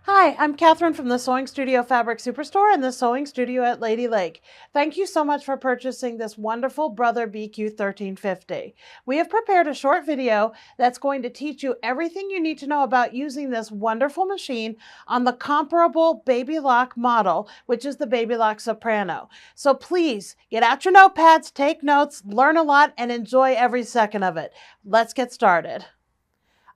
Hi, I'm Kathryn from the Sewing Studio Fabric Superstore and the Sewing Studio at Lady Lake. Thank you so much for purchasing this wonderful Brother BQ1350. We have prepared a short video that's going to teach you everything you need to know about using this wonderful machine on the comparable Baby Lock model, which is the Baby Lock Soprano. So please get out your notepads, take notes, learn a lot, and enjoy every second of it. Let's get started.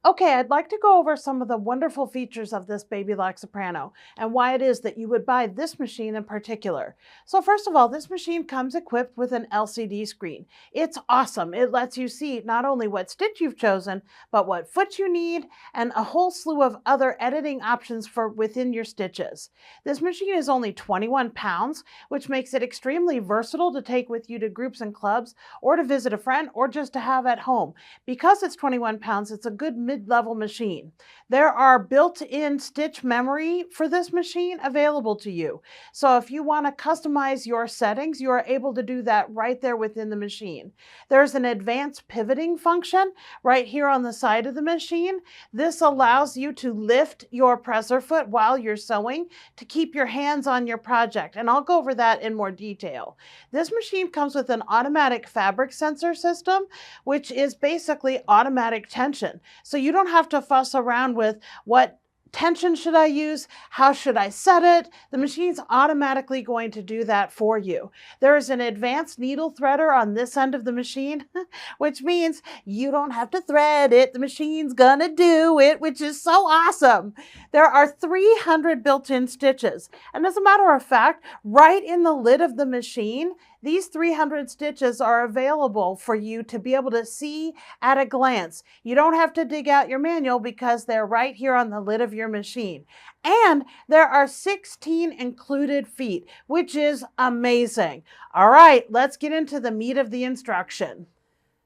Okay, I'd like to go over some of the wonderful features of this Baby Lock Soprano and why it is that you would buy this machine in particular. So first of all, this machine comes equipped with an LCD screen. It's awesome. It lets you see not only what stitch you've chosen, but what foot you need and a whole slew of other editing options for within your stitches. This machine is only 21 pounds, which makes it extremely versatile to take with you to groups and clubs or to visit a friend or just to have at home. Because it's 21 pounds, it's a good mid-level machine. There are built-in stitch memory for this machine available to you. So if you want to customize your settings, you are able to do that right there within the machine. There's an advanced pivoting function right here on the side of the machine. This allows you to lift your presser foot while you're sewing to keep your hands on your project. And I'll go over that in more detail. This machine comes with an automatic fabric sensor system, which is basically automatic tension. So you don't have to fuss around with what tension should I use? How should I set it? The machine's automatically going to do that for you. There is an advanced needle threader on this end of the machine, which means you don't have to thread it. The machine's gonna do it, which is so awesome. There are 300 built-in stitches. And as a matter of fact, right in the lid of the machine, these 300 stitches are available for you to be able to see at a glance. You don't have to dig out your manual because they're right here on the lid of your machine. And there are 16 included feet, which is amazing. All right, let's get into the meat of the instruction.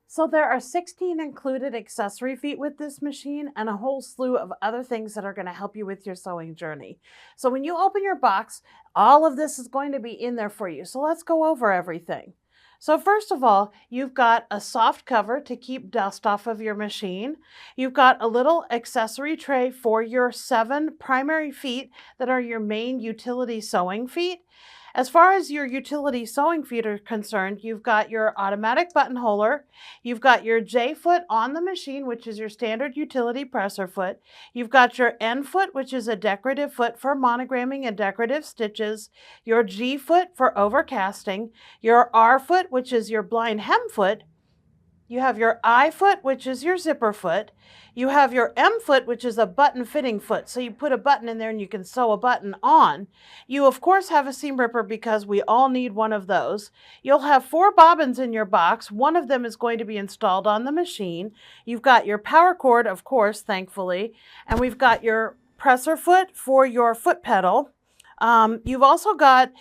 So there are 16 included accessory feet with this machine and a whole slew of other things that are going to help you with your sewing journey. So when you open your box, all of this is going to be in there for you. So let's go over everything. So first of all, you've got a soft cover to keep dust off of your machine. You've got a little accessory tray for your 7 primary feet that are your main utility sewing feet. As far as your utility sewing feet are concerned, you've got your automatic buttonholer, you've got your J foot on the machine, which is your standard utility presser foot, you've got your N foot, which is a decorative foot for monogramming and decorative stitches, your G foot for overcasting, your R foot, which is your Blindhem foot, you have your I foot, which is your zipper foot. You have your M foot, which is a button fitting foot. So you put a button in there and you can sew a button on. You, of course, have a seam ripper because we all need one of those. You'll have 4 bobbins in your box. One of them is going to be installed on the machine. You've got your power cord, of course, thankfully. And we've got your presser foot for your foot pedal. You've also got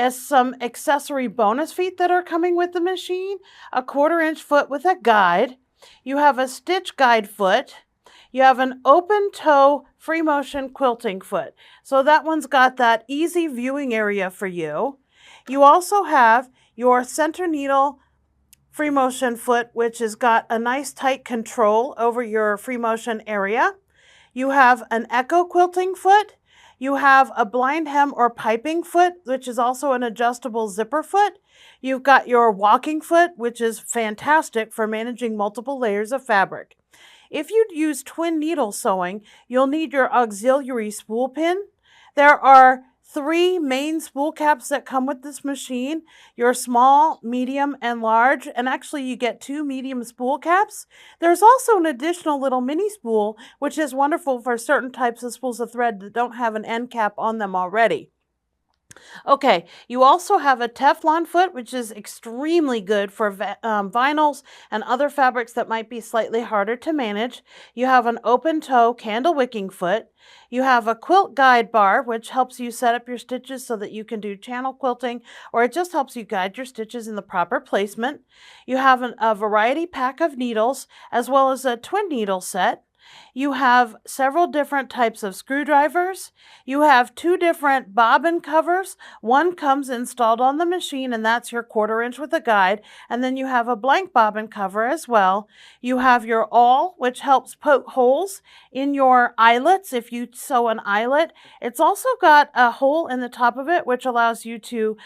some accessory bonus feet that are coming with the machine, a 1/4-inch foot with a guide. You have a stitch guide foot. You have an open toe free motion quilting foot. So that one's got that easy viewing area for you. You also have your center needle free motion foot, which has got a nice tight control over your free motion area. You have an echo quilting foot. You have a Blindhem or piping foot, which is also an adjustable zipper foot. You've got your walking foot, which is fantastic for managing multiple layers of fabric. If you use twin needle sewing, you'll need your auxiliary spool pin. There are 3 main spool caps that come with this machine, your small, medium, and large, and actually you get 2 medium spool caps. There's also an additional little mini spool, which is wonderful for certain types of spools of thread that don't have an end cap on them already. Okay, you also have a Teflon foot, which is extremely good for vinyls and other fabrics that might be slightly harder to manage. You have an open toe candle wicking foot. You have a quilt guide bar, which helps you set up your stitches so that you can do channel quilting, or it just helps you guide your stitches in the proper placement. You have a variety pack of needles, as well as a twin needle set. You have several different types of screwdrivers. You have 2 different bobbin covers. One comes installed on the machine, and that's your 1/4 inch with a guide. And then you have a blank bobbin cover as well. You have your awl, which helps poke holes in your eyelets if you sew an eyelet. It's also got a hole in the top of it, which allows you to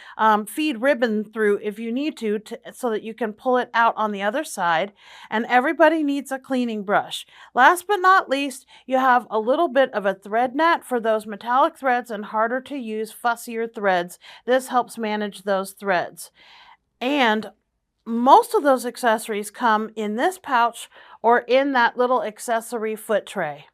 feed ribbon through if you need to, so that you can pull it out on the other side. And everybody needs a cleaning brush. Last but not least, you have a little bit of a thread net for those metallic threads and harder to use, fussier threads. This helps manage those threads. And most of those accessories come in this pouch or in that little accessory foot tray.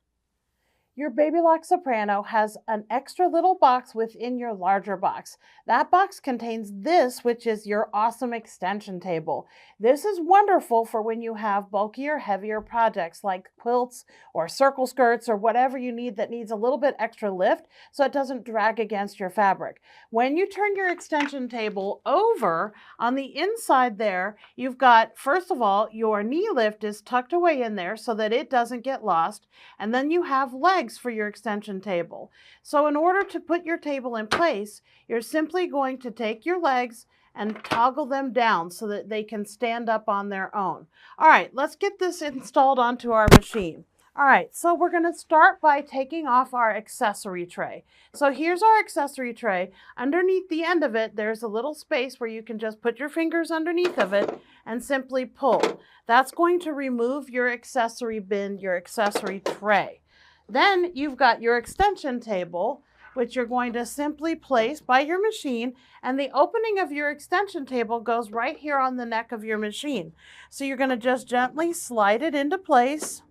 Your Baby Lock Soprano has an extra little box within your larger box. That box contains this, which is your awesome extension table. This is wonderful for when you have bulkier, heavier projects like quilts or circle skirts or whatever you need that needs a little bit extra lift so it doesn't drag against your fabric. When you turn your extension table over, on the inside there, you've got, first of all, your knee lift is tucked away in there so that it doesn't get lost, and then you have legs for your extension table. So in order to put your table in place, you're simply going to take your legs and toggle them down so that they can stand up on their own. All right, let's get this installed onto our machine. All right, so we're going to start by taking off our accessory tray. So here's our accessory tray. Underneath the end of it, there's a little space where you can just put your fingers underneath of it and simply pull. That's going to remove your accessory bin, your accessory tray. Then you've got your extension table, which you're going to simply place by your machine, and the opening of your extension table goes right here on the neck of your machine. So you're going to just gently slide it into place,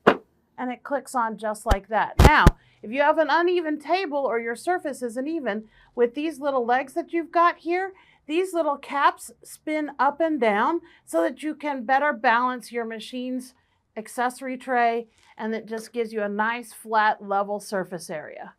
and it clicks on just like that. Now, if you have an uneven table or your surface isn't even, with these little legs that you've got here, these little caps spin up and down so that you can better balance your machine's accessory tray, and it just gives you a nice flat level surface area.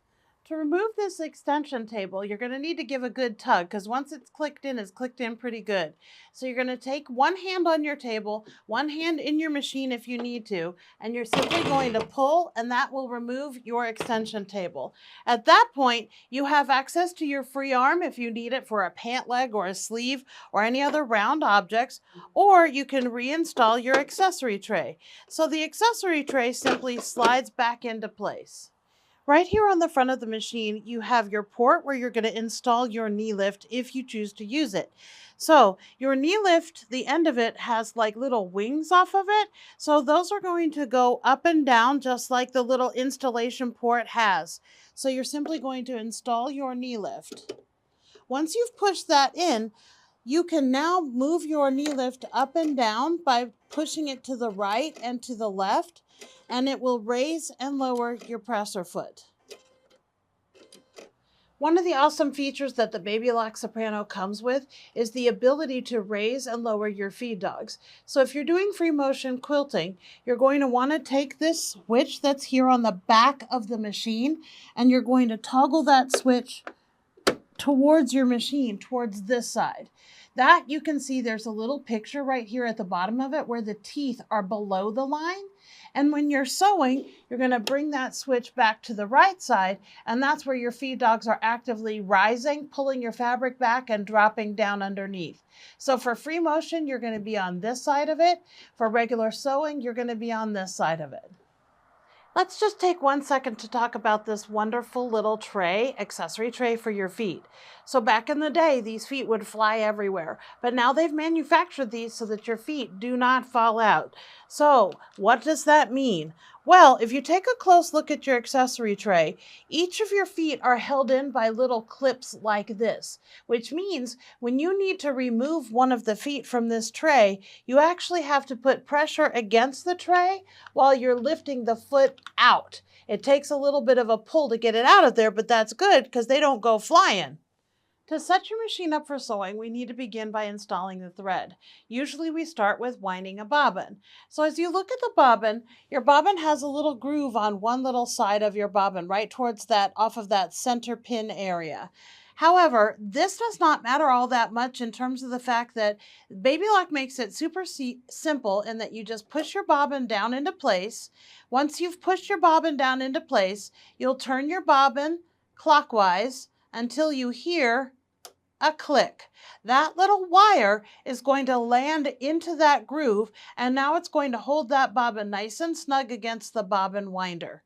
To remove this extension table, you're going to need to give a good tug, because once it's clicked in pretty good. So you're going to take one hand on your table, one hand in your machine if you need to, and you're simply going to pull, and that will remove your extension table. At that point, you have access to your free arm if you need it for a pant leg or a sleeve or any other round objects, or you can reinstall your accessory tray. So the accessory tray simply slides back into place. Right here on the front of the machine, you have your port where you're going to install your knee lift if you choose to use it. So your knee lift, the end of it has like little wings off of it. So those are going to go up and down just like the little installation port has. So you're simply going to install your knee lift. Once you've pushed that in, you can now move your knee lift up and down by pushing it to the right and to the left, and it will raise and lower your presser foot. One of the awesome features that the Baby Lock Soprano comes with is the ability to raise and lower your feed dogs. So if you're doing free motion quilting, you're going to want to take this switch that's here on the back of the machine, and you're going to toggle that switch towards your machine, towards this side. That you can see there's a little picture right here at the bottom of it where the teeth are below the line. And when you're sewing, you're going to bring that switch back to the right side, and that's where your feed dogs are actively rising, pulling your fabric back and dropping down underneath. So for free motion, you're going to be on this side of it. For regular sewing, you're going to be on this side of it. Let's just take 1 second to talk about this wonderful little tray, accessory tray for your feet. So back in the day, these feet would fly everywhere, but now they've manufactured these so that your feet do not fall out. So what does that mean? Well, if you take a close look at your accessory tray, each of your feet are held in by little clips like this, which means when you need to remove one of the feet from this tray, you actually have to put pressure against the tray while you're lifting the foot out. It takes a little bit of a pull to get it out of there, but that's good because they don't go flying. To set your machine up for sewing, we need to begin by installing the thread. Usually we start with winding a bobbin. So as you look at the bobbin, your bobbin has a little groove on one little side of your bobbin, right towards that, off of that center pin area. However, this does not matter all that much in terms of the fact that Baby Lock makes it super simple in that you just push your bobbin down into place. Once you've pushed your bobbin down into place, you'll turn your bobbin clockwise until you hear a click. That little wire is going to land into that groove, and now it's going to hold that bobbin nice and snug against the bobbin winder.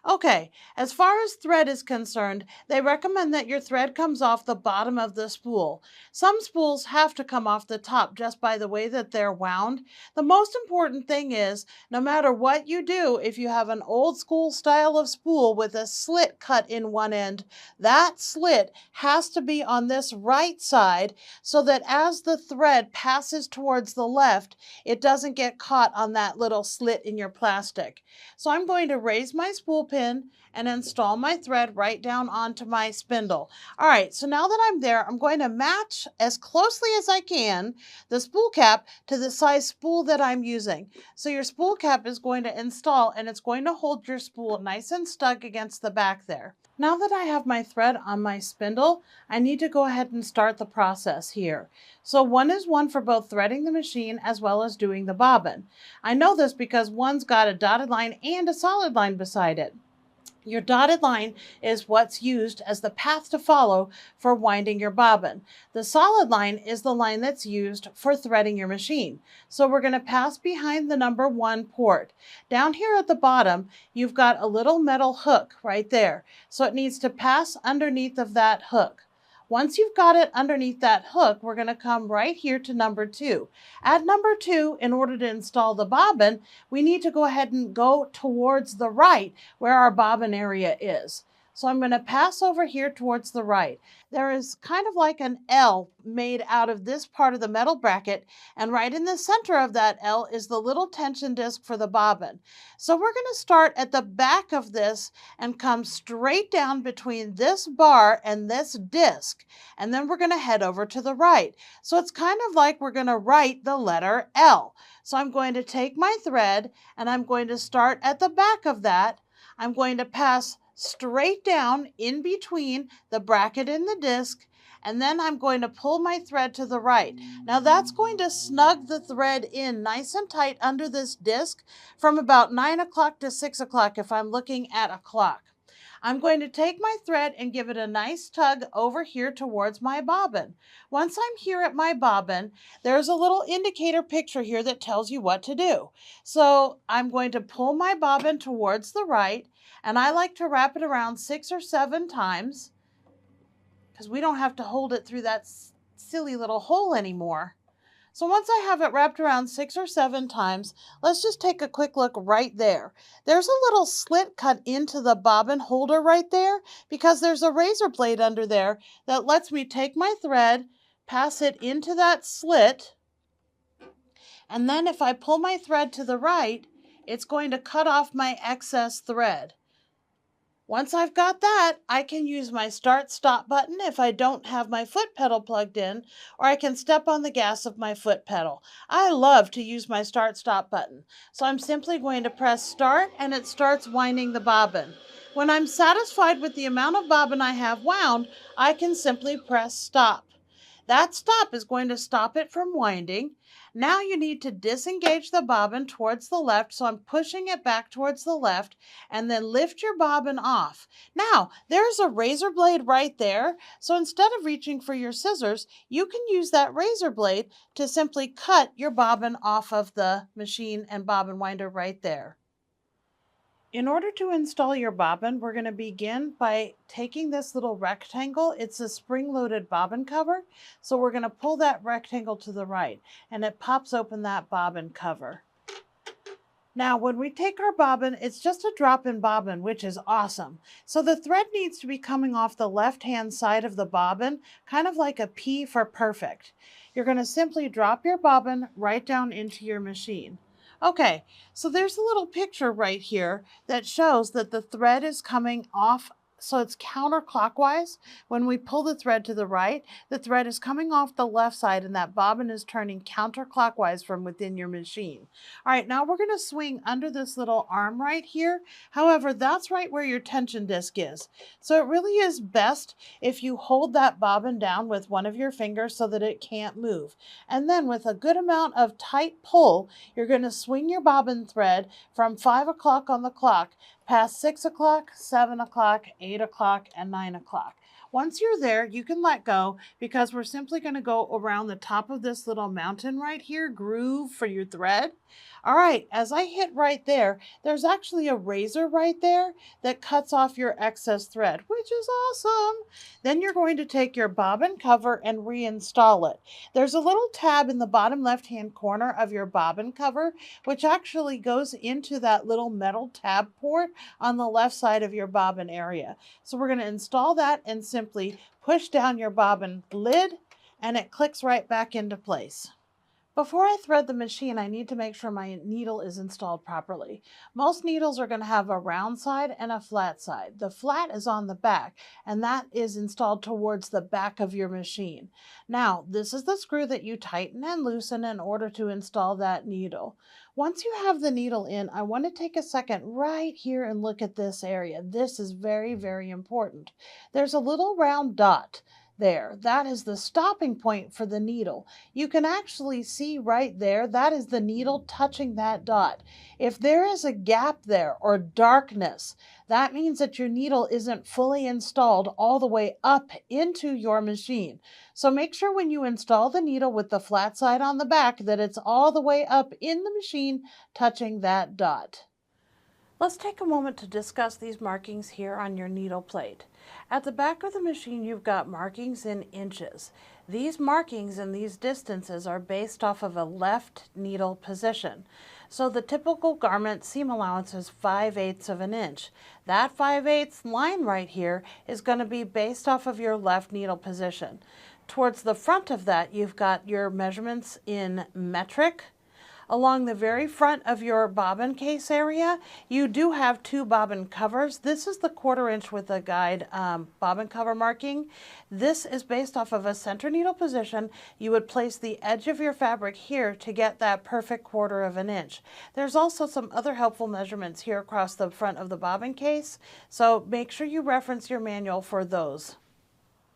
Okay, as far as thread is concerned, they recommend that your thread comes off the bottom of the spool. Some spools have to come off the top just by the way that they're wound. The most important thing is, no matter what you do, if you have an old school style of spool with a slit cut in one end, that slit has to be on this right side so that as the thread passes towards the left, it doesn't get caught on that little slit in your plastic. So I'm going to raise my spool pin and install my thread right down onto my spindle. All right, so now that I'm there, I'm going to match as closely as I can the spool cap to the size spool that I'm using. So your spool cap is going to install and it's going to hold your spool nice and snug against the back there. Now that I have my thread on my spindle, I need to go ahead and start the process here. So 1 is 1 for both threading the machine as well as doing the bobbin. I know this because one's got a dotted line and a solid line beside it. Your dotted line is what's used as the path to follow for winding your bobbin. The solid line is the line that's used for threading your machine. So we're going to pass behind the number 1 port. Down here at the bottom, you've got a little metal hook right there. So it needs to pass underneath of that hook. Once you've got it underneath that hook, we're going to come right here to number 2. At number 2, in order to install the bobbin, we need to go ahead and go towards the right where our bobbin area is. So I'm going to pass over here towards the right. There is kind of like an L made out of this part of the metal bracket, and right in the center of that L is the little tension disc for the bobbin. So we're going to start at the back of this and come straight down between this bar and this disc, and then we're going to head over to the right. So it's kind of like we're going to write the letter L. So I'm going to take my thread and I'm going to start at the back of that. I'm going to pass straight down in between the bracket and the disc, and then I'm going to pull my thread to the right. Now that's going to snug the thread in nice and tight under this disc from about 9 o'clock to 6 o'clock if I'm looking at a clock. I'm going to take my thread and give it a nice tug over here towards my bobbin. Once I'm here at my bobbin, there's a little indicator picture here that tells you what to do. So I'm going to pull my bobbin towards the right, and I like to wrap it around 6 or 7 times because we don't have to hold it through that silly little hole anymore. So once I have it wrapped around 6 or 7 times, let's just take a quick look right there. There's a little slit cut into the bobbin holder right there because there's a razor blade under there that lets me take my thread, pass it into that slit, and then if I pull my thread to the right, it's going to cut off my excess thread. Once I've got that, I can use my start-stop button if I don't have my foot pedal plugged in, or I can step on the gas of my foot pedal. I love to use my start-stop button. So I'm simply going to press start and it starts winding the bobbin. When I'm satisfied with the amount of bobbin I have wound, I can simply press stop. That stop is going to stop it from winding. Now you need to disengage the bobbin towards the left, so I'm pushing it back towards the left, and then lift your bobbin off. Now, there's a razor blade right there, so instead of reaching for your scissors, you can use that razor blade to simply cut your bobbin off of the machine and bobbin winder right there. In order to install your bobbin, we're going to begin by taking this little rectangle. It's a spring-loaded bobbin cover. So we're going to pull that rectangle to the right and it pops open that bobbin cover. Now, when we take our bobbin, it's just a drop-in bobbin, which is awesome. So the thread needs to be coming off the left-hand side of the bobbin, kind of like a P for perfect. You're going to simply drop your bobbin right down into your machine. Okay, so there's a little picture right here that shows that the thread is coming off so it's counterclockwise. When we pull the thread to the right, the thread is coming off the left side and that bobbin is turning counterclockwise from within your machine. All right, now we're going to swing under this little arm right here. However, that's right where your tension disc is. So it really is best if you hold that bobbin down with one of your fingers so that it can't move. And then with a good amount of tight pull, you're going to swing your bobbin thread from 5 o'clock on the clock past 6 o'clock, 7 o'clock, 8 o'clock, and 9 o'clock. Once you're there, you can let go because we're simply going to go around the top of this little mountain right here, groove for your thread. All right, as I hit right there, there's actually a razor right there that cuts off your excess thread, which is awesome. Then you're going to take your bobbin cover and reinstall it. There's a little tab in the bottom left-hand corner of your bobbin cover, which actually goes into that little metal tab port on the left side of your bobbin area. So we're going to install that and simply push down your bobbin lid, and it clicks right back into place. Before I thread the machine, I need to make sure my needle is installed properly. Most needles are going to have a round side and a flat side. The flat is on the back, and that is installed towards the back of your machine. Now, this is the screw that you tighten and loosen in order to install that needle. Once you have the needle in, I want to take a second right here and look at this area. This is very, very important. There's a little round dot there. That is the stopping point for the needle. You can actually see right there, that is the needle touching that dot. If there is a gap there or darkness, that means that your needle isn't fully installed all the way up into your machine. So make sure when you install the needle with the flat side on the back that it's all the way up in the machine touching that dot. Let's take a moment to discuss these markings here on your needle plate. At the back of the machine, you've got markings in inches. These markings and these distances are based off of a left needle position. So the typical garment seam allowance is 5/8 of an inch. That 5/8 line right here is going to be based off of your left needle position. Towards the front of that, you've got your measurements in metric. Along the very front of your bobbin case area, you do have 2 bobbin covers. This is the 1/4 inch with a guide bobbin cover marking. This is based off of a center needle position. You would place the edge of your fabric here to get that perfect 1/4 of an inch. There's also some other helpful measurements here across the front of the bobbin case, so make sure you reference your manual for those.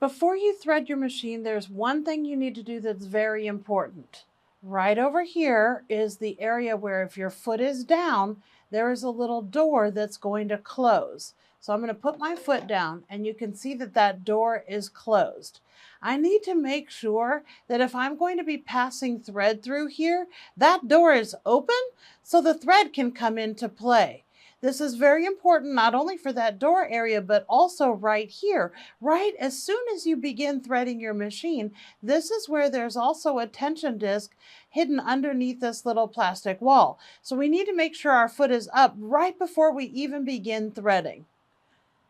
Before you thread your machine, there's one thing you need to do that's very important. Right over here is the area where if your foot is down, there is a little door that's going to close. So I'm going to put my foot down and you can see that that door is closed. I need to make sure that if I'm going to be passing thread through here, that door is open so the thread can come into play. This is very important not only for that door area, but also right here. Right as soon as you begin threading your machine, this is where there's also a tension disc hidden underneath this little plastic wall. So we need to make sure our foot is up right before we even begin threading.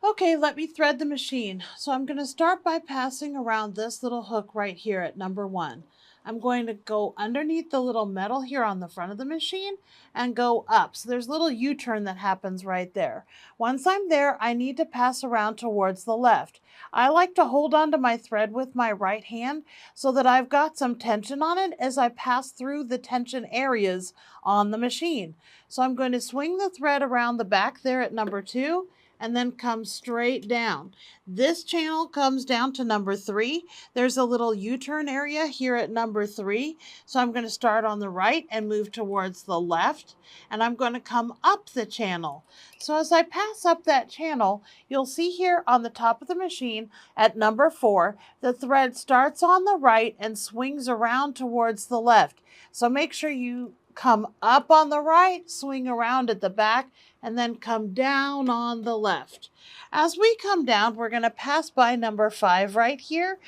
Okay, let me thread the machine. So I'm going to start by passing around this little hook right here at number 1. I'm going to go underneath the little metal here on the front of the machine and go up. So there's a little U-turn that happens right there. Once I'm there, I need to pass around towards the left. I like to hold onto my thread with my right hand so that I've got some tension on it as I pass through the tension areas on the machine. So I'm going to swing the thread around the back there at number 2 and then come straight down. This channel comes down to number 3. There's a little U-turn area here at number 3. So I'm going to start on the right and move towards the left. And I'm going to come up the channel. So as I pass up that channel, you'll see here on the top of the machine at number 4, the thread starts on the right and swings around towards the left. So make sure you come up on the right, swing around at the back, and then come down on the left. As we come down, we're going to pass by number 5 right here.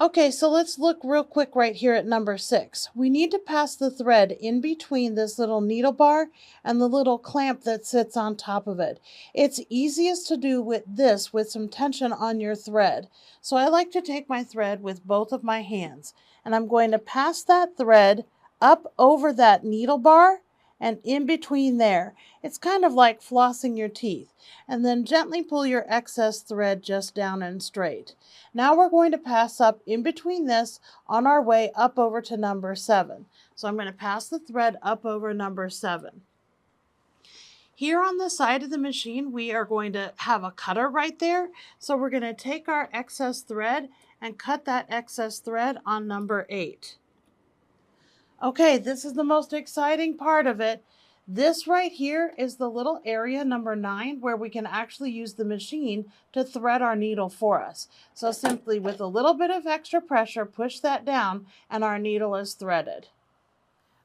Okay, so let's look real quick right here at number 6. We need to pass the thread in between this little needle bar and the little clamp that sits on top of it. It's easiest to do with this with some tension on your thread. So I like to take my thread with both of my hands, and I'm going to pass that thread up over that needle bar and in between there. It's kind of like flossing your teeth. And then gently pull your excess thread just down and straight. Now we're going to pass up in between this on our way up over to number 7. So I'm going to pass the thread up over number 7. Here on the side of the machine, we are going to have a cutter right there. So we're going to take our excess thread and cut that excess thread on number 8. Okay, this is the most exciting part of it. This right here is the little area, number 9, where we can actually use the machine to thread our needle for us. So simply with a little bit of extra pressure, push that down and our needle is threaded.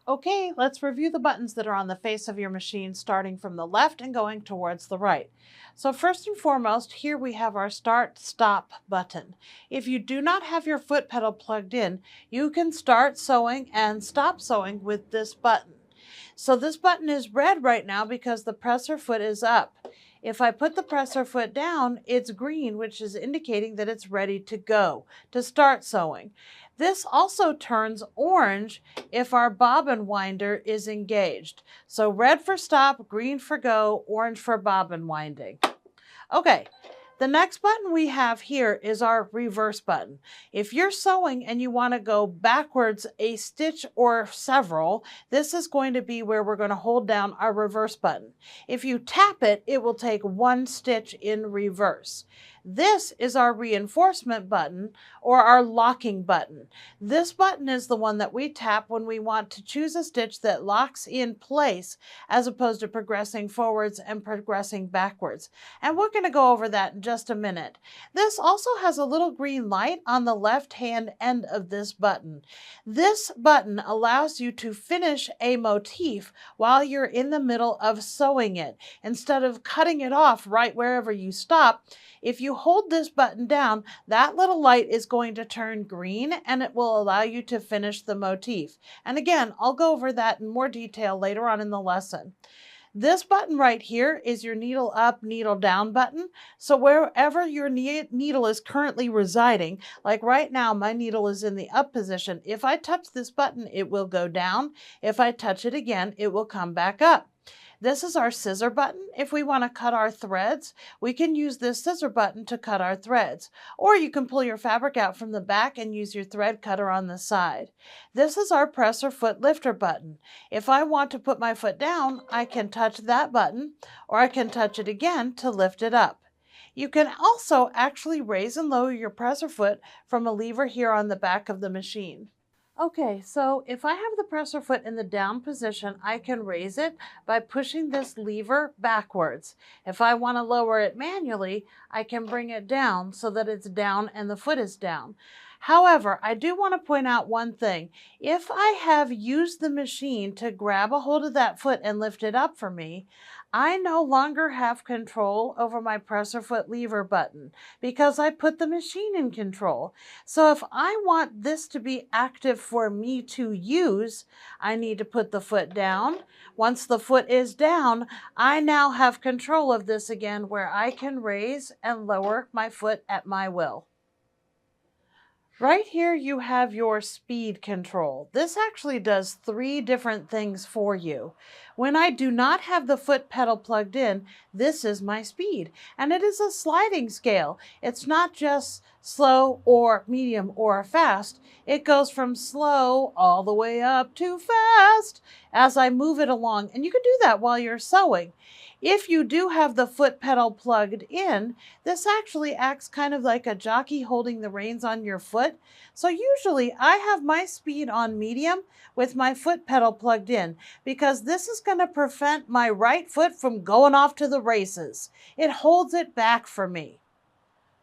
Okay, let's review the buttons that are on the face of your machine, starting from the left and going towards the right. So first and foremost, here we have our start stop button. If you do not have your foot pedal plugged in, you can start sewing and stop sewing with this button. So this button is red right now because the presser foot is up. If I put the presser foot down, it's green, which is indicating that it's ready to go, to start sewing. This also turns orange if our bobbin winder is engaged. So red for stop, green for go, orange for bobbin winding. Okay. The next button we have here is our reverse button. If you're sewing and you want to go backwards a stitch or several, this is going to be where we're going to hold down our reverse button. If you tap it, it will take 1 stitch in reverse. This is our reinforcement button or our locking button. This button is the one that we tap when we want to choose a stitch that locks in place as opposed to progressing forwards and progressing backwards. And we're going to go over that in just a minute. This also has a little green light on the left-hand end of this button. This button allows you to finish a motif while you're in the middle of sewing it. Instead of cutting it off right wherever you stop, if you hold this button down, that little light is going to turn green and it will allow you to finish the motif. And again, I'll go over that in more detail later on in the lesson. This button right here is your needle up, needle down button. So wherever your needle is currently residing, like right now, my needle is in the up position. If I touch this button, it will go down. If I touch it again, it will come back up. This is our scissor button. If we want to cut our threads, we can use this scissor button to cut our threads. Or you can pull your fabric out from the back and use your thread cutter on the side. This is our presser foot lifter button. If I want to put my foot down, I can touch that button, or I can touch it again to lift it up. You can also actually raise and lower your presser foot from a lever here on the back of the machine. Okay, so if I have the presser foot in the down position, I can raise it by pushing this lever backwards. If I want to lower it manually, I can bring it down so that it's down and the foot is down. However, I do want to point out one thing. If I have used the machine to grab a hold of that foot and lift it up for me, I no longer have control over my presser foot lever button because I put the machine in control. So if I want this to be active for me to use, I need to put the foot down. Once the foot is down, I now have control of this again where I can raise and lower my foot at my will. Right here you have your speed control. This actually does 3 different things for you. When I do not have the foot pedal plugged in, this is my speed. And it is a sliding scale. It's not just slow or medium or fast. It goes from slow all the way up to fast as I move it along. And you can do that while you're sewing. If you do have the foot pedal plugged in, this actually acts kind of like a jockey holding the reins on your foot. So usually I have my speed on medium with my foot pedal plugged in because this is going to prevent my right foot from going off to the races. It holds it back for me.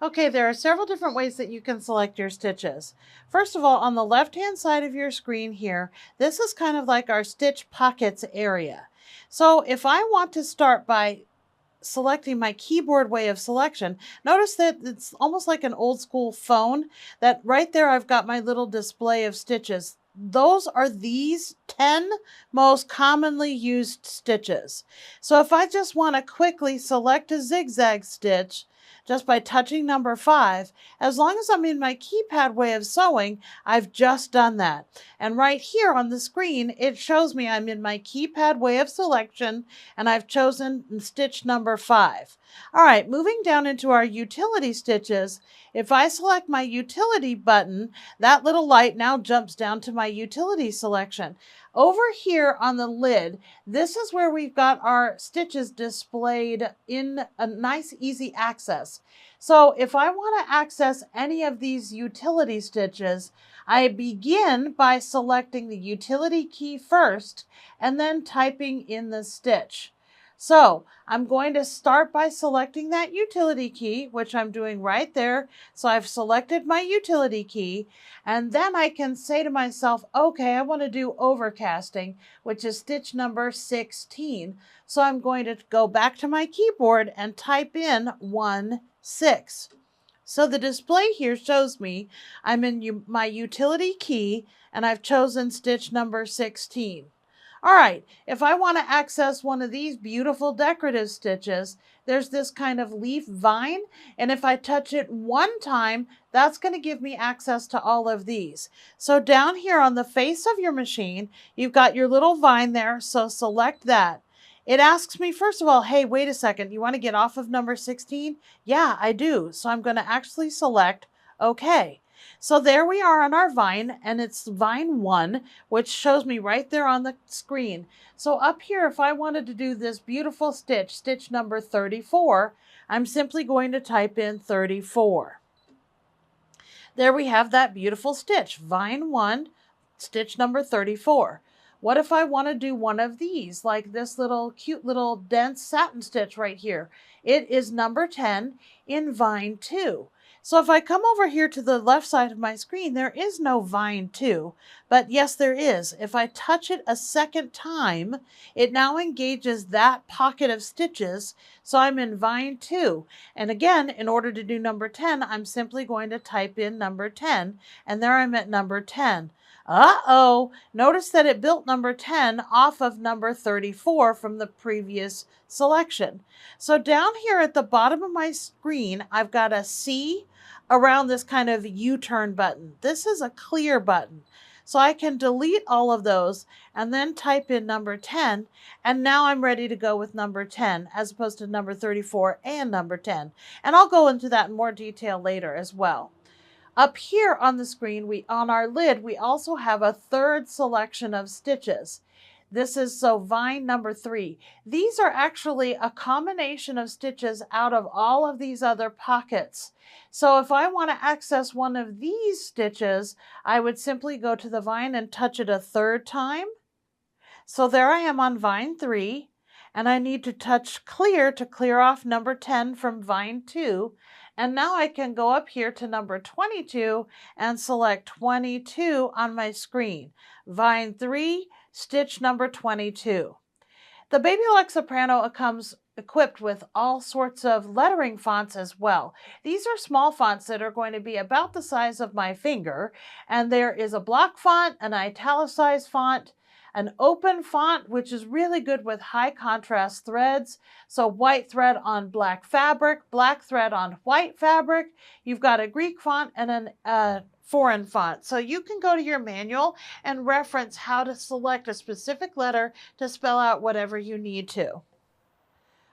Okay, there are several different ways that you can select your stitches. First of all, on the left-hand side of your screen here, this is kind of like our stitch pockets area. So if I want to start by selecting my keyboard way of selection, notice that it's almost like an old school phone, that right there I've got my little display of stitches. Those are these 10 most commonly used stitches. So if I just want to quickly select a zigzag stitch just by touching number 5, as long as I'm in my keypad way of sewing, I've just done that. And right here on the screen, it shows me I'm in my keypad way of selection and I've chosen stitch number 5. All right, moving down into our utility stitches, if I select my utility button, that little light now jumps down to my utility selection. Over here on the lid, this is where we've got our stitches displayed in a nice easy access. So if I want to access any of these utility stitches, I begin by selecting the utility key first and then typing in the stitch. So I'm going to start by selecting that utility key, which I'm doing right there. So I've selected my utility key, and then I can say to myself, okay, I want to do overcasting, which is stitch number 16. So I'm going to go back to my keyboard and type in 1, 6. So the display here shows me I'm in my utility key and I've chosen stitch number 16. All right, if I want to access one of these beautiful decorative stitches, there's this kind of leaf vine, and if I touch it one time, that's going to give me access to all of these. So down here on the face of your machine, you've got your little vine there, so select that. It asks me, first of all, hey, wait a second, you want to get off of number 16? Yeah, I do. So I'm going to actually select OK. So there we are on our vine, and it's vine 1, which shows me right there on the screen. So up here, if I wanted to do this beautiful stitch, stitch number 34, I'm simply going to type in 34. There we have that beautiful stitch, vine 1, stitch number 34. What if I want to do one of these, like this little cute little dense satin stitch right here? It is number 10 in vine 2. So if I come over here to the left side of my screen, there is no vine 2, but yes, there is. If I touch it a second time, it now engages that pocket of stitches, so I'm in vine 2. And again, in order to do number 10, I'm simply going to type in number 10, and there I'm at number 10. Uh-oh, notice that it built number 10 off of number 34 from the previous selection. So down here at the bottom of my screen, I've got a C around this kind of U-turn button. This is a clear button. So I can delete all of those and then type in number 10, and now I'm ready to go with number 10 as opposed to number 34 and number 10. And I'll go into that in more detail later as well. Up here on the screen, on our lid, we also have a third selection of stitches. This is vine number 3. These are actually a combination of stitches out of all of these other pockets. So if I want to access one of these stitches, I would simply go to the vine and touch it a third time. So there I am on vine 3, and I need to touch clear to clear off number 10 from vine 2. And now I can go up here to number 22 and select 22 on my screen. Vine 3, stitch number 22. The Baby Luxe Soprano comes equipped with all sorts of lettering fonts as well. These are small fonts that are going to be about the size of my finger, and there is a block font, an italicized font, an open font, which is really good with high contrast threads. So white thread on black fabric, black thread on white fabric. You've got a Greek font and a foreign font. So you can go to your manual and reference how to select a specific letter to spell out whatever you need to.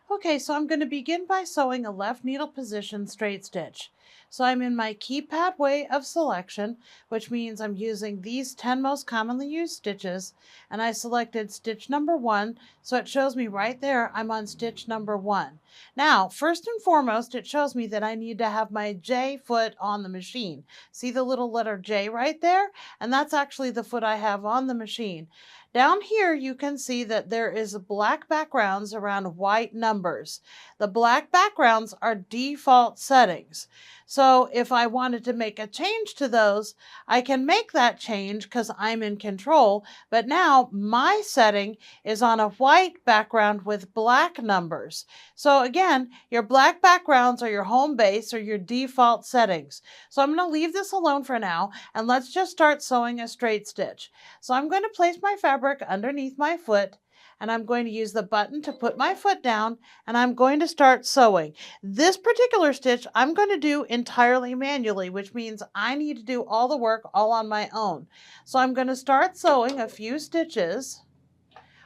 Okay, so I'm going to begin by sewing a left needle position straight stitch. So I'm in my keypad way of selection, which means I'm using these 10 most commonly used stitches, and I selected stitch number 1, so it shows me right there I'm on stitch number 1. Now, first and foremost, it shows me that I need to have my J foot on the machine. See the little letter J right there? And that's actually the foot I have on the machine. Down here, you can see that there is black backgrounds around white numbers. The black backgrounds are default settings. So if I wanted to make a change to those, I can make that change because I'm in control. But now my setting is on a white background with black numbers. So again, your black backgrounds are your home base or your default settings. So I'm going to leave this alone for now, and let's just start sewing a straight stitch. So I'm going to place my fabric underneath my foot, and I'm going to use the button to put my foot down, and I'm going to start sewing. This particular stitch I'm going to do entirely manually, which means I need to do all the work all on my own. So I'm going to start sewing a few stitches.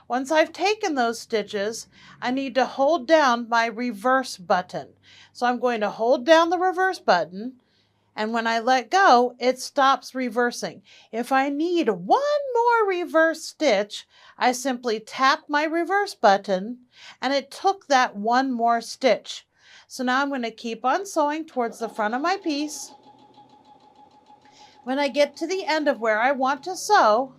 Once I've taken those stitches, I need to hold down my reverse button. So I'm going to hold down the reverse button, and when I let go, it stops reversing. If I need one more reverse stitch, I simply tap my reverse button, and it took that one more stitch. So now I'm going to keep on sewing towards the front of my piece. When I get to the end of where I want to sew,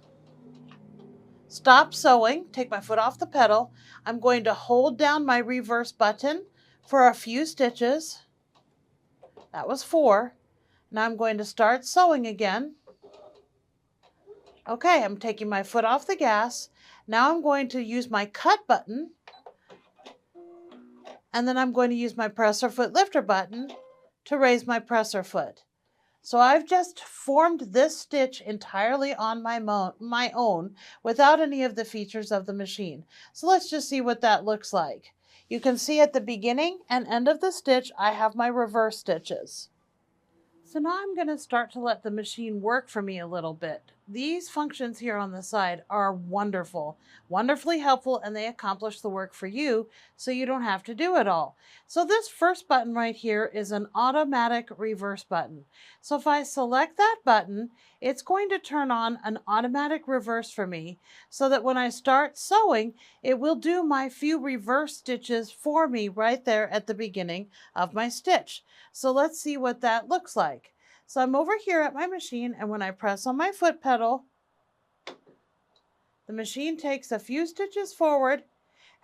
stop sewing, take my foot off the pedal. I'm going to hold down my reverse button for a few stitches. That was 4. Now I'm going to start sewing again. Okay, I'm taking my foot off the gas. Now I'm going to use my cut button, and then I'm going to use my presser foot lifter button to raise my presser foot. So I've just formed this stitch entirely on my own without any of the features of the machine. So let's just see what that looks like. You can see at the beginning and end of the stitch, I have my reverse stitches. So now I'm going to start to let the machine work for me a little bit. These functions here on the side are wonderful, wonderfully helpful, and they accomplish the work for you so you don't have to do it all. So this first button right here is an automatic reverse button. So if I select that button, it's going to turn on an automatic reverse for me so that when I start sewing, it will do my few reverse stitches for me right there at the beginning of my stitch. So let's see what that looks like. So I'm over here at my machine, and when I press on my foot pedal, the machine takes a few stitches forward,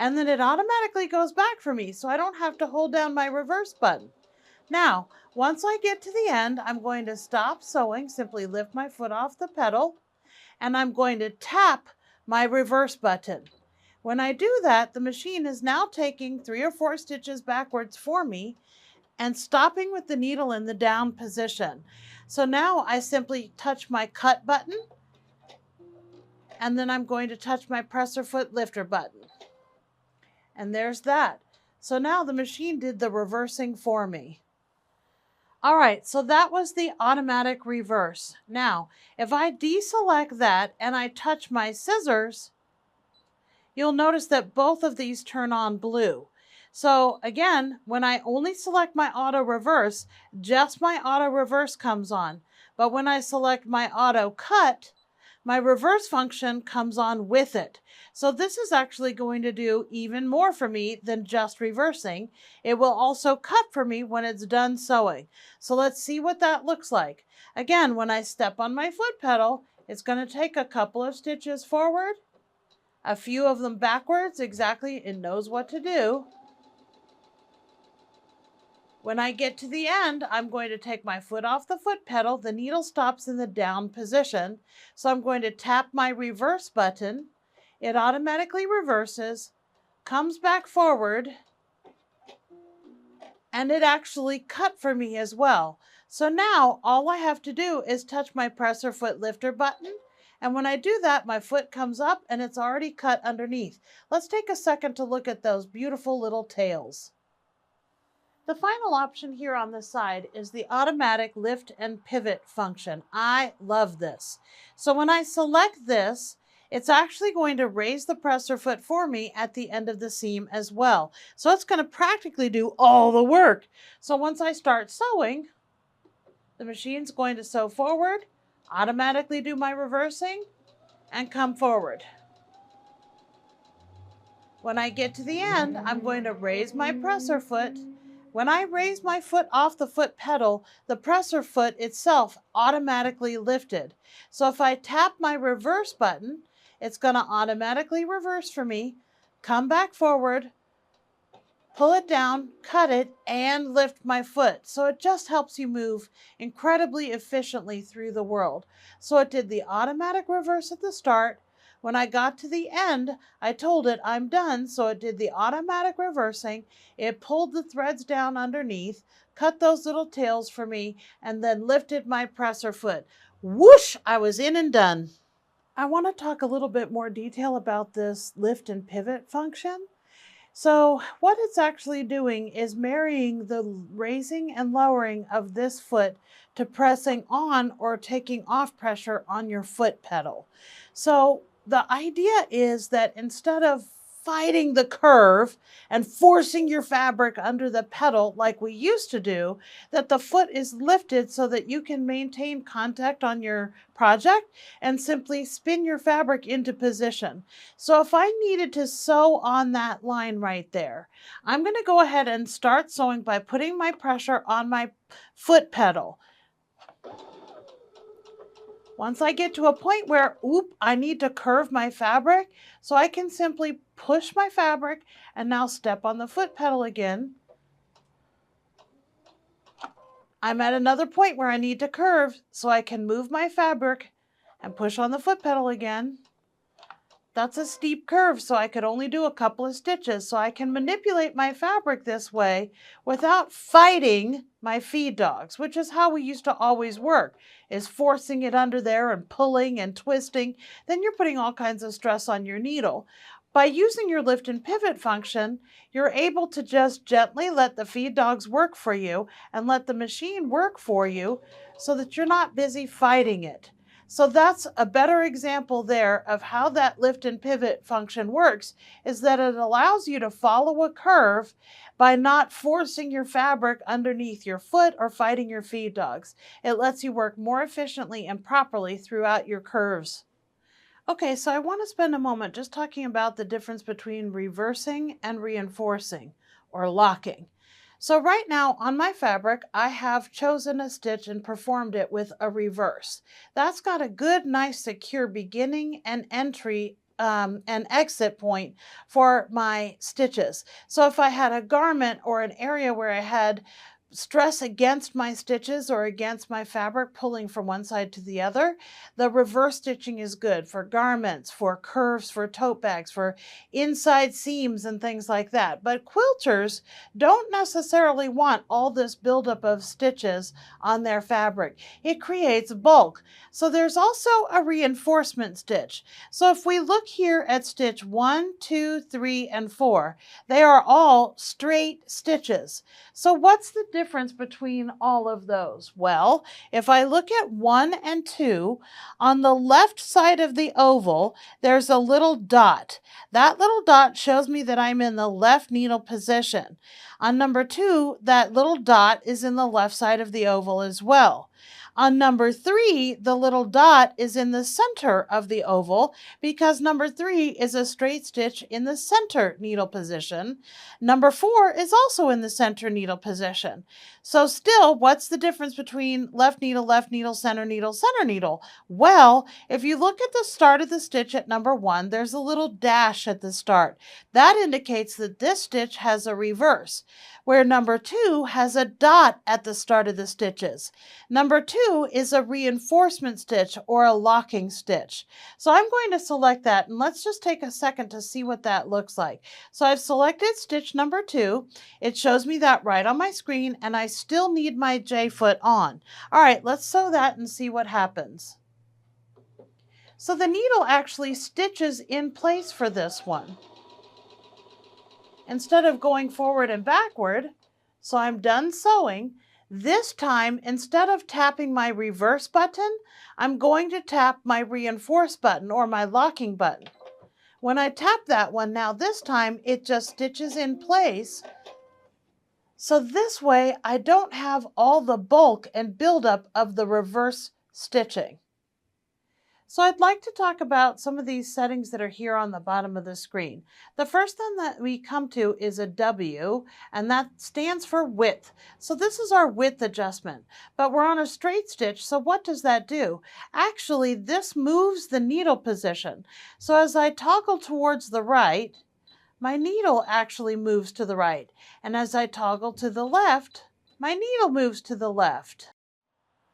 and then it automatically goes back for me, so I don't have to hold down my reverse button. Now, once I get to the end, I'm going to stop sewing, simply lift my foot off the pedal, and I'm going to tap my reverse button. When I do that, the machine is now taking 3 or 4 stitches backwards for me, and stopping with the needle in the down position. So now I simply touch my cut button, and then I'm going to touch my presser foot lifter button. And there's that. So now the machine did the reversing for me. All right, so that was the automatic reverse. Now, if I deselect that and I touch my scissors, you'll notice that both of these turn on blue. So again, when I only select my auto reverse, just my auto reverse comes on. But when I select my auto cut, my reverse function comes on with it. So this is actually going to do even more for me than just reversing. It will also cut for me when it's done sewing. So let's see what that looks like. Again, when I step on my foot pedal, it's going to take a couple of stitches forward, a few of them backwards, exactly, it knows what to do. When I get to the end, I'm going to take my foot off the foot pedal. The needle stops in the down position. So I'm going to tap my reverse button. It automatically reverses, comes back forward, and it actually cut for me as well. So now all I have to do is touch my presser foot lifter button. And when I do that, my foot comes up and it's already cut underneath. Let's take a second to look at those beautiful little tails. The final option here on the side is the automatic lift and pivot function. I love this. So when I select this, it's actually going to raise the presser foot for me at the end of the seam as well. So it's going to practically do all the work. So once I start sewing, the machine's going to sew forward, automatically do my reversing, and come forward. When I get to the end, I'm going to raise my presser foot. When I raise my foot off the foot pedal, the presser foot itself automatically lifted. So if I tap my reverse button, it's going to automatically reverse for me, come back forward, pull it down, cut it, and lift my foot. So it just helps you move incredibly efficiently through the world. So it did the automatic reverse at the start. When I got to the end, I told it I'm done. So it did the automatic reversing. It pulled the threads down underneath, cut those little tails for me, and then lifted my presser foot. Whoosh! I was in and done. I want to talk a little bit more detail about this lift and pivot function. So what it's actually doing is marrying the raising and lowering of this foot to pressing on or taking off pressure on your foot pedal. So the idea is that instead of fighting the curve and forcing your fabric under the pedal like we used to do, that the foot is lifted so that you can maintain contact on your project and simply spin your fabric into position. So if I needed to sew on that line right there, I'm going to go ahead and start sewing by putting my pressure on my foot pedal. Once I get to a point where, I need to curve my fabric, so I can simply push my fabric and now step on the foot pedal again. I'm at another point where I need to curve, so I can move my fabric and push on the foot pedal again. That's a steep curve, so I could only do a couple of stitches. So I can manipulate my fabric this way without fighting my feed dogs, which is how we used to always work, is forcing it under there and pulling and twisting. Then you're putting all kinds of stress on your needle. By using your lift and pivot function, you're able to just gently let the feed dogs work for you and let the machine work for you so that you're not busy fighting it. So that's a better example there of how that lift and pivot function works, is that it allows you to follow a curve by not forcing your fabric underneath your foot or fighting your feed dogs. It lets you work more efficiently and properly throughout your curves. Okay, so I want to spend a moment just talking about the difference between reversing and reinforcing or locking. So right now on my fabric, I have chosen a stitch and performed it with a reverse. That's got a good, nice, secure beginning and entry and exit point for my stitches. So if I had a garment or an area where I had stress against my stitches or against my fabric pulling from one side to the other, the reverse stitching is good for garments, for curves, for tote bags, for inside seams and things like that. But quilters don't necessarily want all this buildup of stitches on their fabric. It creates bulk. So there's also a reinforcement stitch. So if we look here at stitch 1, 2, 3, and 4, they are all straight stitches. So what's the difference between all of those? Well, if I look at 1 and 2, on the left side of the oval, there's a little dot. That little dot shows me that I'm in the left needle position. On number 2, that little dot is in the left side of the oval as well. On number 3, the little dot is in the center of the oval because number 3 is a straight stitch in the center needle position. Number 4 is also in the center needle position. So still, what's the difference between left needle, center needle, center needle? Well, if you look at the start of the stitch at number 1, there's a little dash at the start. That indicates that this stitch has a reverse, where number 2 has a dot at the start of the stitches. Number 2 is a reinforcement stitch or a locking stitch. So I'm going to select that, and let's just take a second to see what that looks like. So I've selected stitch number 2. It shows me that right on my screen, and I still need my J-foot on. All right, let's sew that and see what happens. So the needle actually stitches in place for this one, instead of going forward and backward. So I'm done sewing. This time, instead of tapping my reverse button, I'm going to tap my reinforce button or my locking button. When I tap that one, now this time it just stitches in place. So this way I don't have all the bulk and buildup of the reverse stitching. So I'd like to talk about some of these settings that are here on the bottom of the screen. The first one that we come to is a W, and that stands for width. So this is our width adjustment, but we're on a straight stitch, so what does that do? Actually, this moves the needle position. So as I toggle towards the right, my needle actually moves to the right. And as I toggle to the left, my needle moves to the left.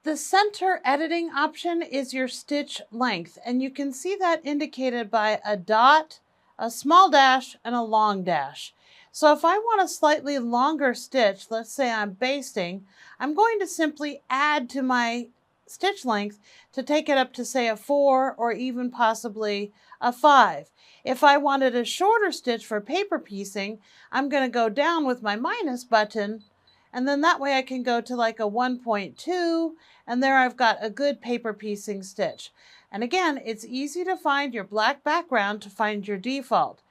The center editing option is your stitch length, and you can see that indicated by a dot, a small dash, and a long dash. So if I want a slightly longer stitch, let's say I'm basting, I'm going to simply add to my stitch length to take it up to say a 4 or even possibly a 5. If I wanted a shorter stitch for paper piecing, I'm going to go down with my minus button, and then that way I can go to like a 1.2, and there I've got a good paper piecing stitch. And again, it's easy to find your black background to find your default.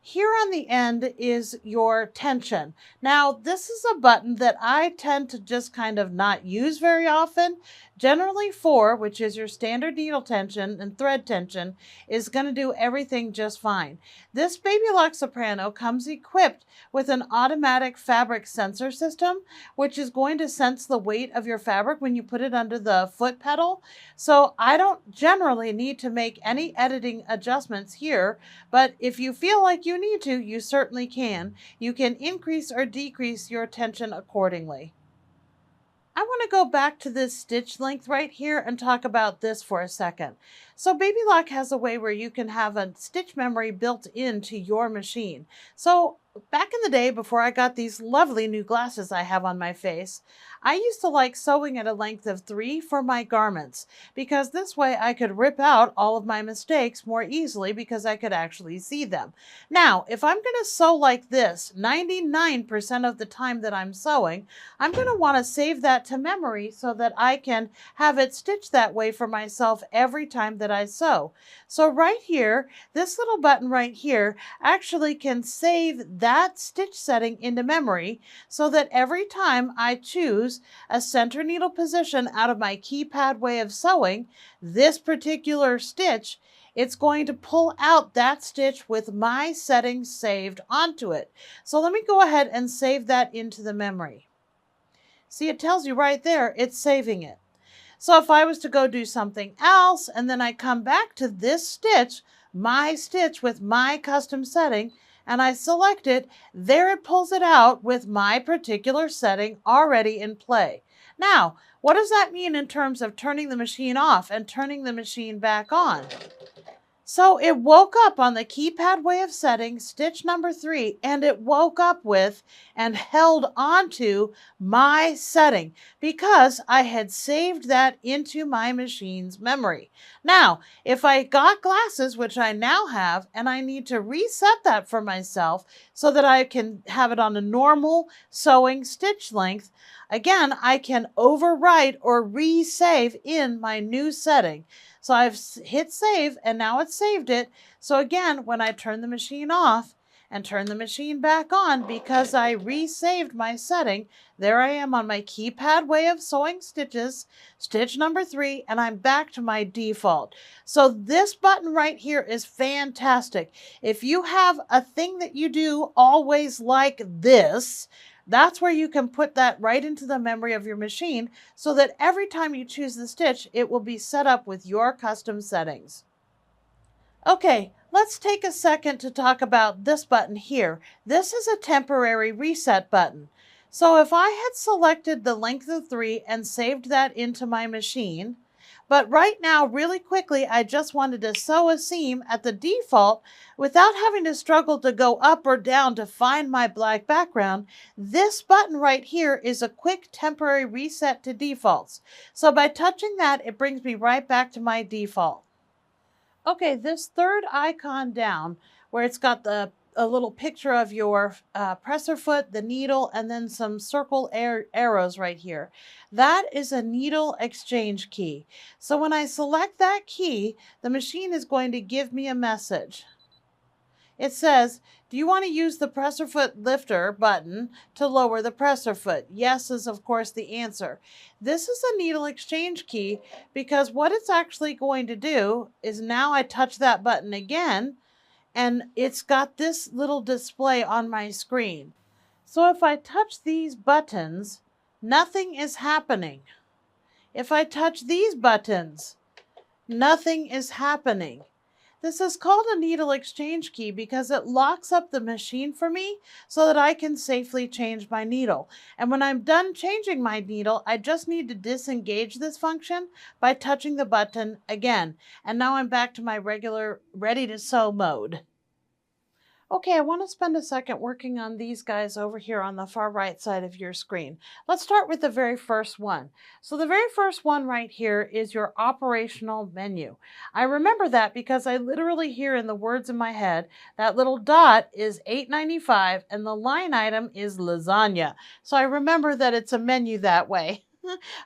Here on the end is your tension. Now, this is a button that I tend to just kind of not use very often. Generally 4, which is your standard needle tension and thread tension, is going to do everything just fine. This Baby Lock Soprano comes equipped with an automatic fabric sensor system, which is going to sense the weight of your fabric when you put it under the foot pedal. So I don't generally need to make any editing adjustments here, but if you feel like you need to, you certainly can. You can increase or decrease your tension accordingly. I want to go back to this stitch length right here and talk about this for a second. So Baby Lock has a way where you can have a stitch memory built into your machine. So back in the day, before I got these lovely new glasses I have on my face, I used to like sewing at a length of 3 for my garments, because this way I could rip out all of my mistakes more easily because I could actually see them. Now, if I'm going to sew like this 99% of the time that I'm sewing, I'm going to want to save that to memory so that I can have it stitched that way for myself every time that I sew. So right here, this little button right here actually can save that stitch setting into memory so that every time I choose a center needle position out of my keypad way of sewing this particular stitch, it's going to pull out that stitch with my settings saved onto it. So let me go ahead and save that into the memory. See, it tells you right there, it's saving it. So if I was to go do something else and then I come back to this stitch, my stitch with my custom setting, and I select it, there it pulls it out with my particular setting already in play. Now, what does that mean in terms of turning the machine off and turning the machine back on? So it woke up on the keypad way of setting, stitch number 3, and it woke up with and held onto my setting because I had saved that into my machine's memory. Now, if I got glasses, which I now have, and I need to reset that for myself so that I can have it on a normal sewing stitch length, again, I can overwrite or resave in my new setting. So I've hit save and now it's saved it. So again, when I turn the machine off and turn the machine back on, because I resaved my setting, there I am on my keypad way of sewing stitches, stitch number 3, and I'm back to my default. So this button right here is fantastic. If you have a thing that you do always like this, that's where you can put that right into the memory of your machine so that every time you choose the stitch, it will be set up with your custom settings. Okay, let's take a second to talk about this button here. This is a temporary reset button. So if I had selected the length of 3 and saved that into my machine, but right now, really quickly, I just wanted to sew a seam at the default without having to struggle to go up or down to find my black background, this button right here is a quick temporary reset to defaults. So by touching that, it brings me right back to my default. Okay, this third icon down where it's got a little picture of your presser foot, the needle, and then some circle arrows right here. That is a needle exchange key. So when I select that key, the machine is going to give me a message. It says, do you want to use the presser foot lifter button to lower the presser foot? Yes is of course the answer. This is a needle exchange key because what it's actually going to do is now I touch that button again, and it's got this little display on my screen. So if I touch these buttons, nothing is happening. If I touch these buttons, nothing is happening. This is called a needle exchange key because it locks up the machine for me so that I can safely change my needle. And when I'm done changing my needle, I just need to disengage this function by touching the button again. And now I'm back to my regular ready to sew mode. Okay, I want to spend a second working on these guys over here on the far right side of your screen. Let's start with the very first one. So the very first one right here is your operational menu. I remember that because I literally hear in the words in my head, that little dot is $8.95 and the line item is lasagna. So I remember that it's a menu that way.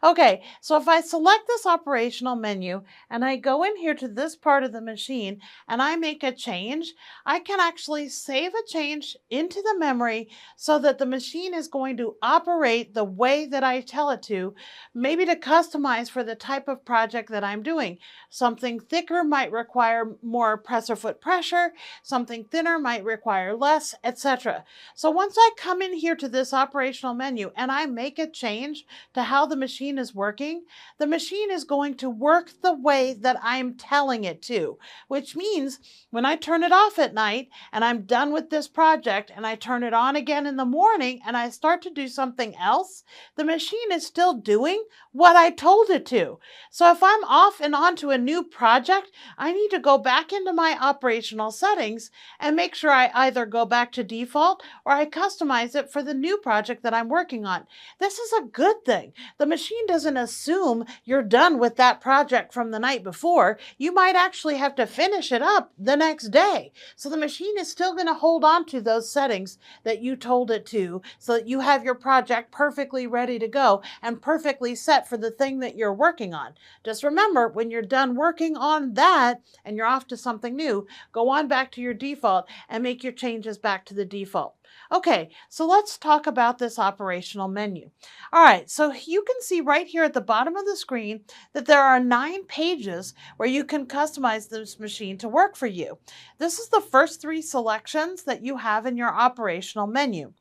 Okay, so if I select this operational menu and I go in here to this part of the machine and I make a change, I can actually save a change into the memory so that the machine is going to operate the way that I tell it to, maybe to customize for the type of project that I'm doing. Something thicker might require more presser foot pressure, something thinner might require less, etc. So once I come in here to this operational menu and I make a change to how the machine is working, the machine is going to work the way that I'm telling it to, which means when I turn it off at night and I'm done with this project and I turn it on again in the morning and I start to do something else, the machine is still doing what I told it to. So if I'm off and on to a new project, I need to go back into my operational settings and make sure I either go back to default or I customize it for the new project that I'm working on. This is a good thing. The machine doesn't assume you're done with that project from the night before. You might actually have to finish it up the next day. So the machine is still going to hold on to those settings that you told it to so that you have your project perfectly ready to go and perfectly set for the thing that you're working on. Just remember, when you're done working on that and you're off to something new, go on back to your default and make your changes back to the default. Okay, so let's talk about this operational menu. All right, so you can see right here at the bottom of the screen that there are 9 pages where you can customize this machine to work for you. This is the first 3 selections that you have in your operational menu.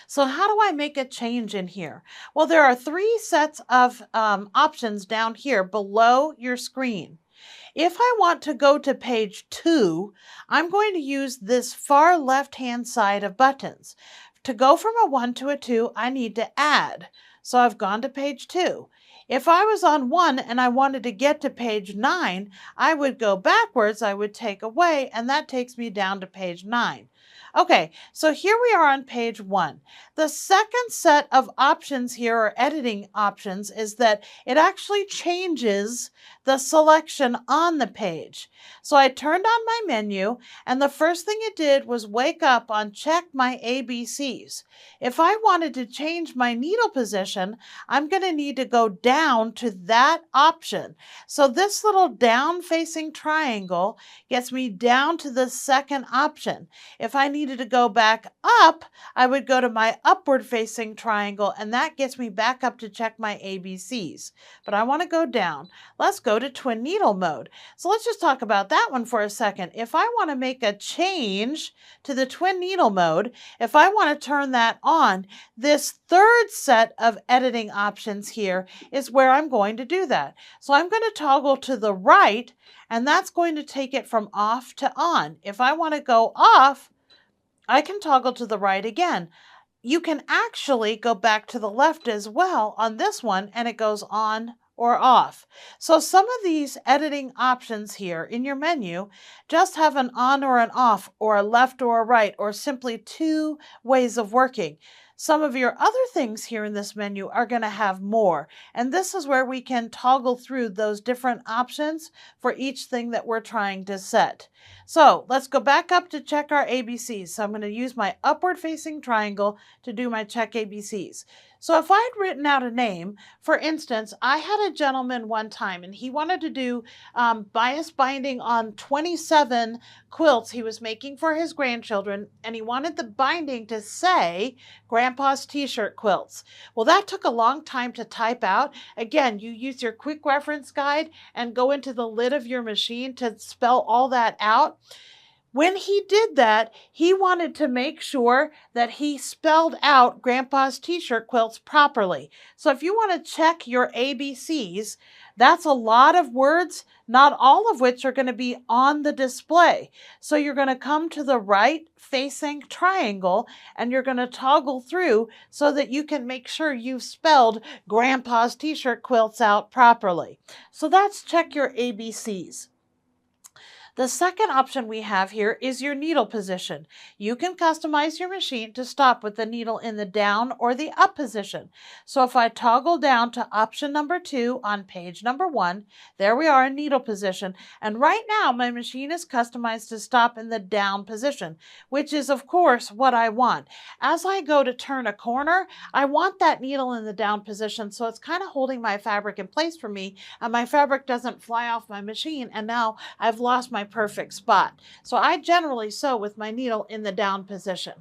So how do I make a change in here? Well, there are 3 sets of options down here below your screen. If I want to go to page 2, I'm going to use this far left-hand side of buttons. To go from a 1 to a 2, I need to add. So I've gone to page 2. If I was on 1 and I wanted to get to page 9, I would go backwards, I would take away, and that takes me down to page 9. Okay, so here we are on page 1. The second set of options here, or editing options, is that it actually changes the selection on the page. So I turned on my menu, and the first thing it did was wake up on check my ABCs. If I wanted to change my needle position, I'm going to need to go down to that option. So this little down-facing triangle gets me down to the second option. If I needed to go back up, I would go to my upward-facing triangle, and that gets me back up to check my ABCs. But I want to go down. Let's go to twin needle mode. So let's just talk about that one for a second. If I want to make a change to the twin needle mode, if I want to turn that on, this third set of editing options here is where I'm going to do that. So I'm going to toggle to the right, and that's going to take it from off to on. If I want to go off, I can toggle to the right again. You can actually go back to the left as well on this one, and it goes on or off. So some of these editing options here in your menu just have an on or an off, or a left or a right, or simply 2 ways of working. Some of your other things here in this menu are going to have more, and this is where we can toggle through those different options for each thing that we're trying to set. So let's go back up to check our ABCs. So I'm going to use my upward facing triangle to do my check ABCs. So if I had written out a name, for instance, I had a gentleman one time and he wanted to do bias binding on 27 quilts he was making for his grandchildren, and he wanted the binding to say Grandpa's T-shirt quilts. Well, that took a long time to type out. Again, you use your quick reference guide and go into the lid of your machine to spell all that out. When he did that, he wanted to make sure that he spelled out Grandpa's T-shirt quilts properly. So if you want to check your ABCs, That's a lot of words, not all of which are going to be on the display. So you're going to come to the right facing triangle and you're going to toggle through so that you can make sure you've spelled Grandpa's t-shirt quilts out properly. So that's check your ABCs. The second option we have here is your needle position. You can customize your machine to stop with the needle in the down or the up position. So if I toggle down to option number 2 on page number 1, there we are in needle position. And right now my machine is customized to stop in the down position, which is of course what I want. As I go to turn a corner, I want that needle in the down position, so it's kind of holding my fabric in place for me, and my fabric doesn't fly off my machine, and now I've lost my perfect spot. So I generally sew with my needle in the down position.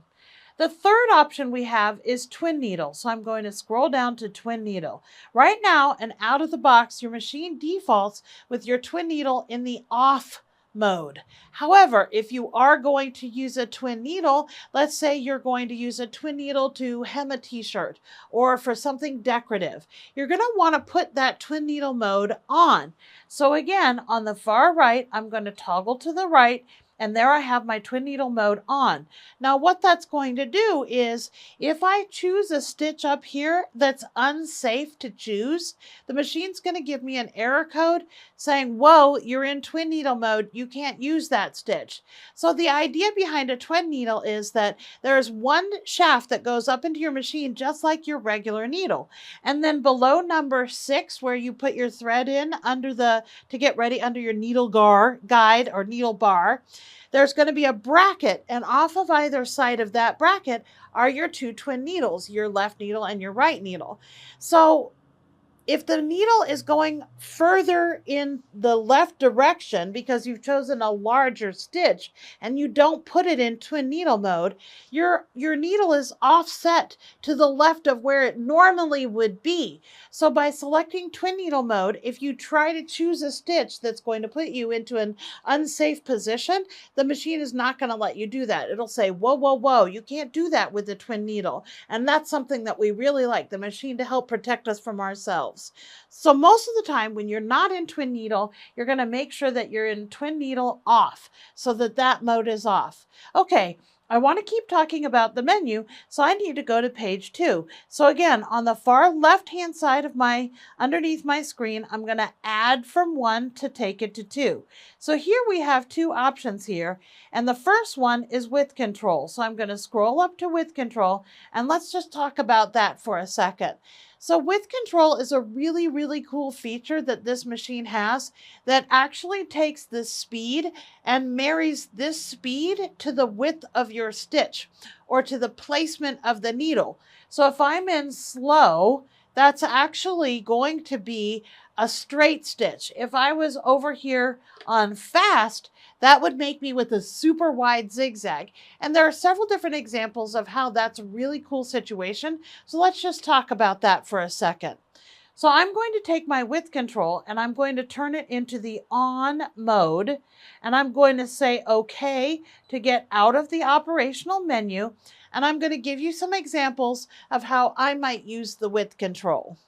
The third option we have is twin needle. So I'm going to scroll down to twin needle. Right now and out of the box, your machine defaults with your twin needle in the off mode. However, if you are going to use a twin needle, let's say you're going to use a twin needle to hem a t-shirt or for something decorative, you're going to want to put that twin needle mode on. So again, on the far right, I'm going to toggle to the right, and there I have my twin needle mode on. Now what that's going to do is, if I choose a stitch up here that's unsafe to choose, the machine's going to give me an error code saying, whoa, you're in twin needle mode, you can't use that stitch. So the idea behind a twin needle is that there's one shaft that goes up into your machine just like your regular needle. And then below number 6, where you put your thread in under to get ready under your needle guide or needle bar, there's going to be a bracket, and off of either side of that bracket are your 2 twin needles, your left needle and your right needle. So if the needle is going further in the left direction because you've chosen a larger stitch and you don't put it in twin needle mode, your needle is offset to the left of where it normally would be. So by selecting twin needle mode, if you try to choose a stitch that's going to put you into an unsafe position, the machine is not going to let you do that. It'll say, whoa, whoa, whoa, you can't do that with the twin needle. And that's something that we really like the machine to help protect us from ourselves. So most of the time when you're not in twin needle, you're going to make sure that you're in twin needle off so that that mode is off. Okay, I want to keep talking about the menu, so I need to go to page 2. So again, on the far left-hand side of underneath my screen, I'm going to add from 1 to take it to 2. So here we have 2 options here, and the first one is width control. So I'm going to scroll up to width control, and let's just talk about that for a second. So width control is a really, really cool feature that this machine has that actually takes the speed and marries this speed to the width of your stitch or to the placement of the needle. So if I'm in slow, that's actually going to be a straight stitch. If I was over here on fast, that would make me with a super wide zigzag. And there are several different examples of how that's a really cool situation. So let's just talk about that for a second. So I'm going to take my width control and I'm going to turn it into the on mode. And I'm going to say okay to get out of the operational menu. And I'm going to give you some examples of how I might use the width control.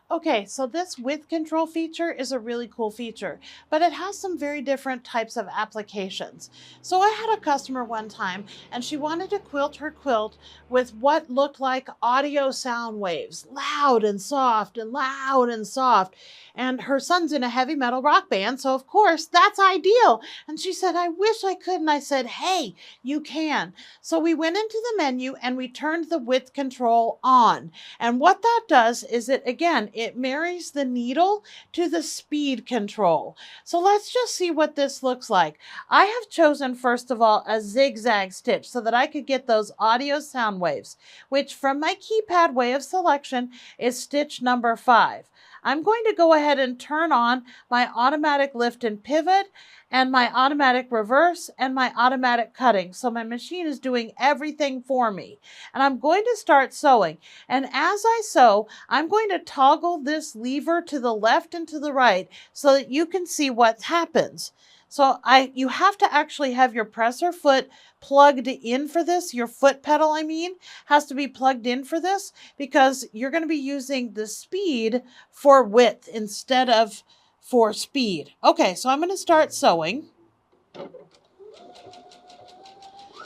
Okay, so this width control feature is a really cool feature, but it has some very different types of applications. So I had a customer one time, and she wanted to quilt her quilt with what looked like audio sound waves, loud and soft and loud and soft. And her son's in a heavy metal rock band, so of course that's ideal. And she said, I wish I could. And I said, hey, you can. So we went into the menu and we turned the width control on. And what that does is it marries the needle to the speed control. So let's just see what this looks like. I have chosen, first of all, a zigzag stitch so that I could get those audio sound waves, which from my keypad way of selection is stitch number 5. I'm going to go ahead and turn on my automatic lift and pivot and my automatic reverse and my automatic cutting. So my machine is doing everything for me. And I'm going to start sewing. And as I sew, I'm going to toggle this lever to the left and to the right so that you can see what happens. So you have to actually have your presser foot plugged in for this. Your foot pedal, I mean, has to be plugged in for this because you're going to be using the speed for width instead of for speed. Okay, so I'm going to start sewing.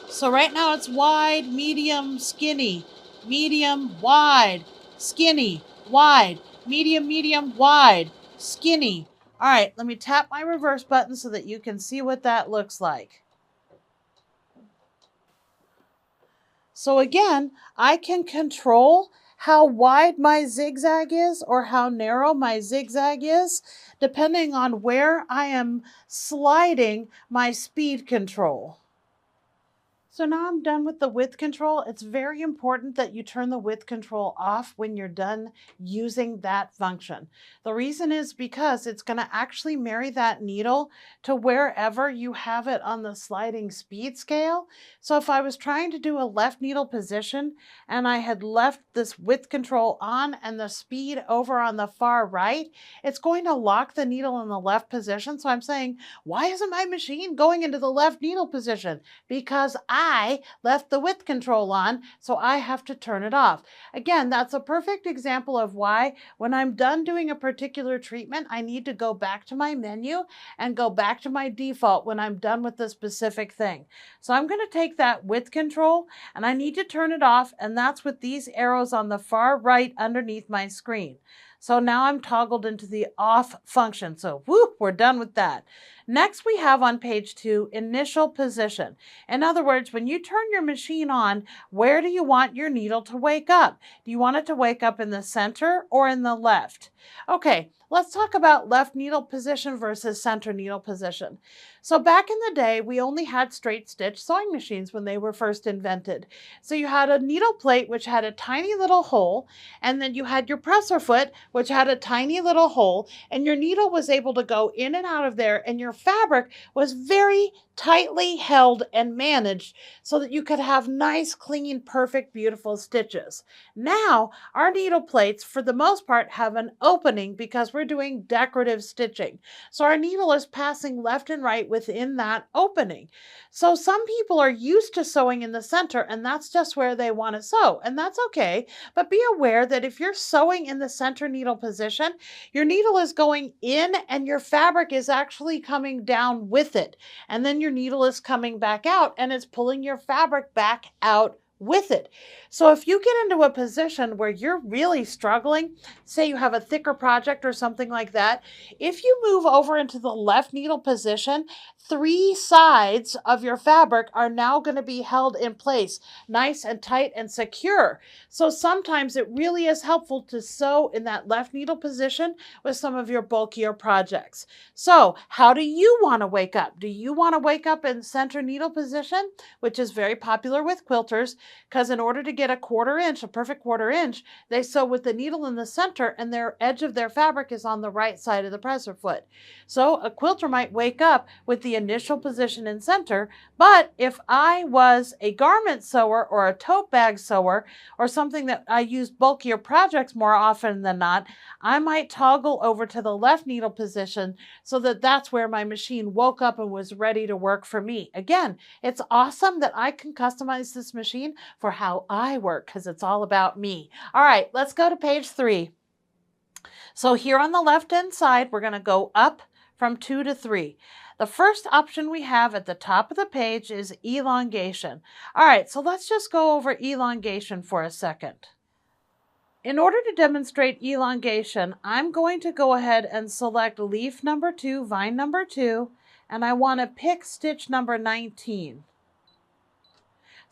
So right now it's wide, medium, skinny, medium, wide, skinny, wide, medium, medium, wide, skinny. All right, let me tap my reverse button so that you can see what that looks like. So again, I can control how wide my zigzag is or how narrow my zigzag is, depending on where I am sliding my speed control. So now I'm done with the width control. It's very important that you turn the width control off when you're done using that function. The reason is because it's going to actually marry that needle to wherever you have it on the sliding speed scale. So if I was trying to do a left needle position and I had left this width control on and the speed over on the far right, it's going to lock the needle in the left position. So I'm saying, why isn't my machine going into the left needle position? Because I left the width control on, so I have to turn it off. Again, that's a perfect example of why when I'm done doing a particular treatment, I need to go back to my menu and go back to my default when I'm done with the specific thing. So I'm going to take that width control and I need to turn it off, and that's with these arrows on the far right underneath my screen. So now I'm toggled into the off function. So whoop, we're done with that. Next, we have on page 2, initial position. In other words, when you turn your machine on, where do you want your needle to wake up? Do you want it to wake up in the center or in the left? Okay, let's talk about left needle position versus center needle position. So back in the day, we only had straight stitch sewing machines when they were first invented. So you had a needle plate which had a tiny little hole, and then you had your presser foot which had a tiny little hole, and your needle was able to go in and out of there, and your fabric was very tightly held and managed so that you could have nice, clean, perfect, beautiful stitches. Now, our needle plates, for the most part, have an opening because we're doing decorative stitching. So our needle is passing left and right within that opening. So some people are used to sewing in the center, and that's just where they want to sew, and that's okay. But be aware that if you're sewing in the center needle position, your needle is going in and your fabric is actually coming down with it. And then your needle is coming back out and it's pulling your fabric back out with it. So if you get into a position where you're really struggling, say you have a thicker project or something like that, if you move over into the left needle position, 3 sides of your fabric are now going to be held in place, nice and tight and secure. So sometimes it really is helpful to sew in that left needle position with some of your bulkier projects. So how do you want to wake up? Do you want to wake up in center needle position, which is very popular with quilters, because in order to get a 1/4 inch, a perfect 1/4 inch, they sew with the needle in the center and their edge of their fabric is on the right side of the presser foot. So a quilter might wake up with the initial position in center, but if I was a garment sewer or a tote bag sewer or something that I use bulkier projects more often than not, I might toggle over to the left needle position so that that's where my machine woke up and was ready to work for me. Again, it's awesome that I can customize this machine for how I work because it's all about me. All right, let's go to page 3. So here on the left-hand side, we're going to go up from 2 to 3. The first option we have at the top of the page is elongation. All right, so let's just go over elongation for a second. In order to demonstrate elongation, I'm going to go ahead and select leaf number 2, vine number 2, and I want to pick stitch number 19.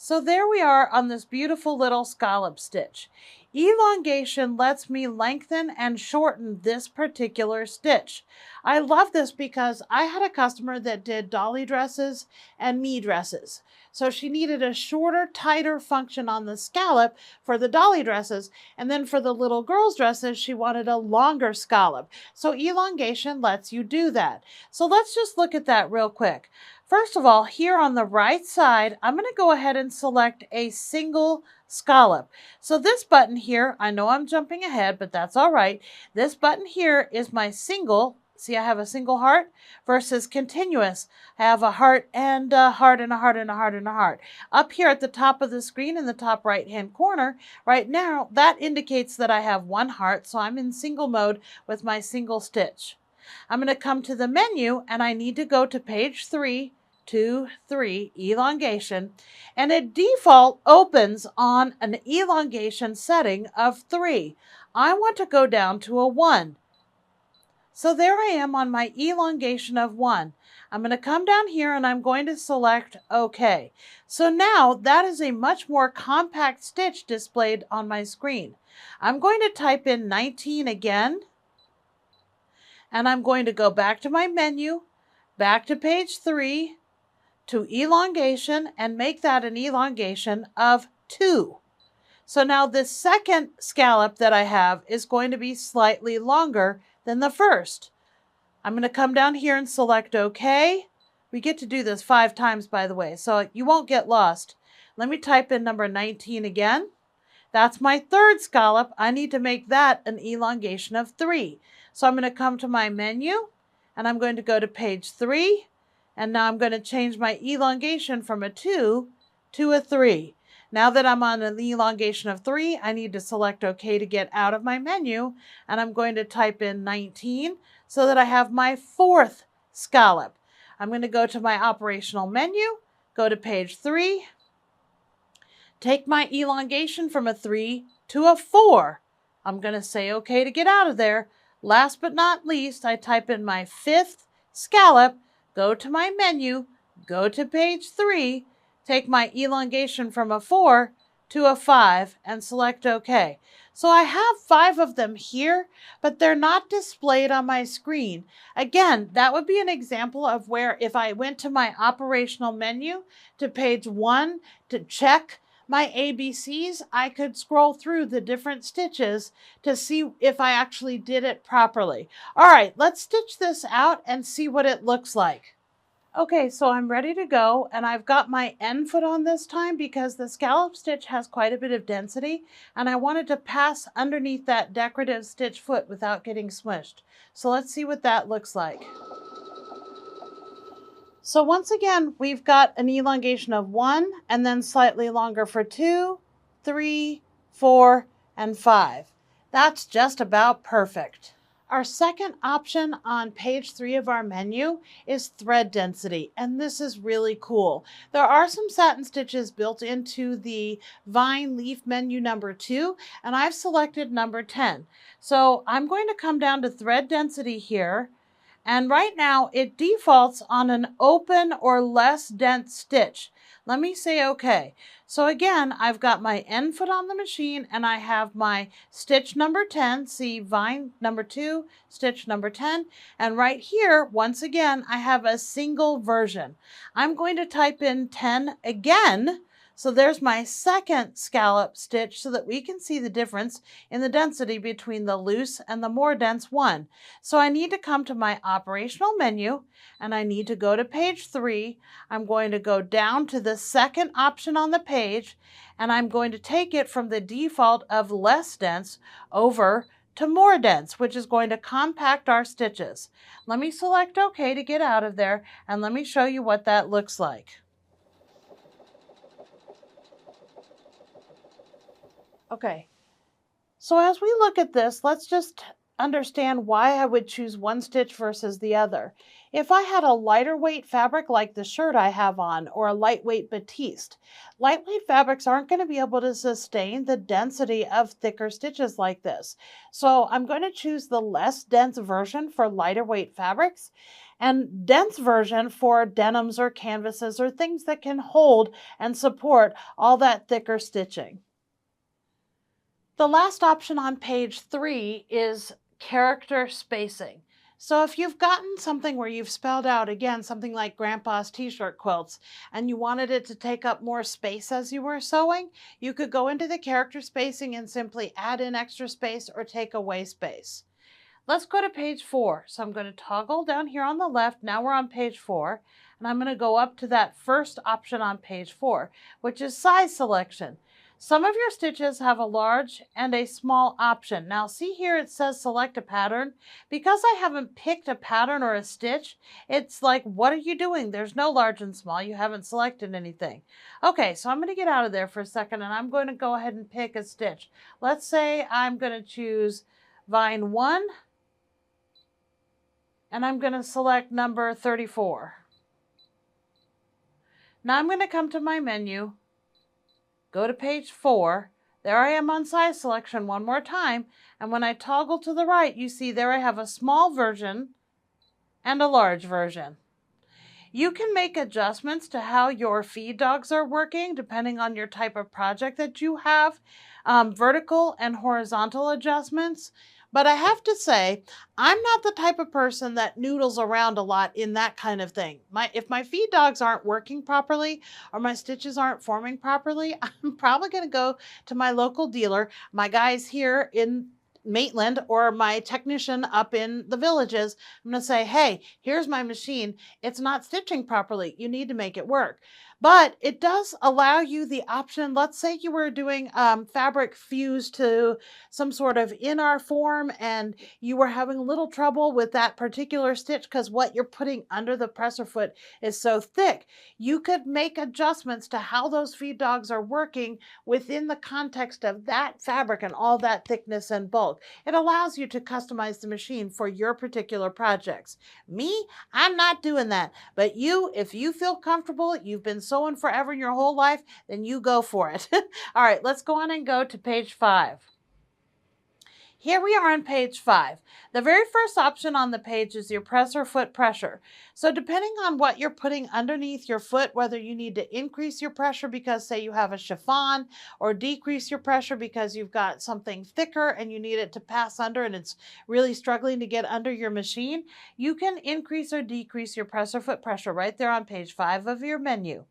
So there we are on this beautiful little scallop stitch. Elongation lets me lengthen and shorten this particular stitch. I love this because I had a customer that did dolly dresses and me dresses. So she needed a shorter, tighter function on the scallop for the dolly dresses, and then for the little girls' dresses, she wanted a longer scallop. So elongation lets you do that. So let's just look at that real quick. First of all, here on the right side, I'm going to go ahead and select a single scallop. So this button here, I know I'm jumping ahead, but that's all right. This button here is my single See, I have a single heart versus continuous. I have a heart and a heart and a heart and a heart and a heart. Up here at the top of the screen in the top right-hand corner, right now, that indicates that I have one heart, so I'm in single mode with my single stitch. I'm going to come to the menu and I need to go to page 3, 2, 3, elongation, and it default opens on an elongation setting of 3. I want to go down to a 1. So there I am on my elongation of 1. I'm going to come down here and I'm going to select OK. So now that is a much more compact stitch displayed on my screen. I'm going to type in 19 again, and I'm going to go back to my menu, back to page 3, to elongation, and make that an elongation of 2. So now this second scallop that I have is going to be slightly longer than the first. I'm going to come down here and select OK. We get to do this 5 times, by the way, so you won't get lost. Let me type in number 19 again. That's my third scallop. I need to make that an elongation of 3. So I'm going to come to my menu, and I'm going to go to page 3, and now I'm going to change my elongation from a 2 to a 3. Now that I'm on an elongation of 3, I need to select OK to get out of my menu, and I'm going to type in 19 so that I have my fourth scallop. I'm going to go to my operational menu, go to page 3, take my elongation from a 3 to a 4. I'm going to say OK to get out of there. Last but not least, I type in my fifth scallop, go to my menu, go to page 3, take my elongation from a 4 to a 5, and select OK. So I have 5 of them here, but they're not displayed on my screen. Again, that would be an example of where if I went to my operational menu to page 1 to check my ABCs, I could scroll through the different stitches to see if I actually did it properly. All right, let's stitch this out and see what it looks like. Okay, so I'm ready to go, and I've got my end foot on this time because the scallop stitch has quite a bit of density, and I wanted to pass underneath that decorative stitch foot without getting smushed. So let's see what that looks like. So once again, we've got an elongation of 1 and then slightly longer for 2, 3, 4, and 5. That's just about perfect. Our second option on page 3 of our menu is thread density, and this is really cool. There are some satin stitches built into the vine leaf menu number 2, and I've selected number 10. So I'm going to come down to thread density here. And right now it defaults on an open or less dense stitch. Let me say OK. So again, I've got my end foot on the machine and I have my stitch number 10, see vine number 2, stitch number 10. And right here, once again, I have a single version. I'm going to type in 10 again. So there's my second scallop stitch so that we can see the difference in the density between the loose and the more dense one. So I need to come to my operational menu and I need to go to page 3. I'm going to go down to the second option on the page and I'm going to take it from the default of less dense over to more dense, which is going to compact our stitches. Let me select OK to get out of there and let me show you what that looks like. Okay, so as we look at this, let's just understand why I would choose one stitch versus the other. If I had a lighter weight fabric like the shirt I have on, or a lightweight batiste, lightweight fabrics aren't going to be able to sustain the density of thicker stitches like this. So I'm going to choose the less dense version for lighter weight fabrics, and dense version for denims or canvases or things that can hold and support all that thicker stitching. The last option on page 3 is character spacing. So if you've gotten something where you've spelled out, again, something like Grandpa's t-shirt quilts, and you wanted it to take up more space as you were sewing, you could go into the character spacing and simply add in extra space or take away space. Let's go to page 4. So I'm going to toggle down here on the left. Now we're on page 4, and I'm going to go up to that first option on page 4, which is size selection. Some of your stitches have a large and a small option. Now see here it says select a pattern. Because I haven't picked a pattern or a stitch, it's like, what are you doing? There's no large and small. You haven't selected anything. Okay, so I'm going to get out of there for a second and I'm going to go ahead and pick a stitch. Let's say I'm going to choose Vine 1 and I'm going to select number 34. Now I'm going to come to my menu, go to page 4. There I am on size selection one more time. And when I toggle to the right, you see there I have a small version and a large version. You can make adjustments to how your feed dogs are working depending on your type of project that you have, vertical and horizontal adjustments. But I have to say, I'm not the type of person that noodles around a lot in that kind of thing. If my feed dogs aren't working properly or my stitches aren't forming properly, I'm probably going to go to my local dealer, my guys here in Maitland or my technician up in the villages. I'm going to say, hey, here's my machine. It's not stitching properly. You need to make it work. But it does allow you the option. Let's say you were doing fabric fused to some sort of in-R form and you were having a little trouble with that particular stitch because what you're putting under the presser foot is so thick. You could make adjustments to how those feed dogs are working within the context of that fabric and all that thickness and bulk. It allows you to customize the machine for your particular projects. Me, I'm not doing that. But you, if you feel comfortable, you've been sewing forever in your whole life, then you go for it. All right, let's go on and go to page 5. Here we are on page 5. The very first option on the page is your presser foot pressure. So depending on what you're putting underneath your foot, whether you need to increase your pressure because say you have a chiffon or decrease your pressure because you've got something thicker and you need it to pass under and it's really struggling to get under your machine, you can increase or decrease your presser foot pressure right there on page 5 of your menu.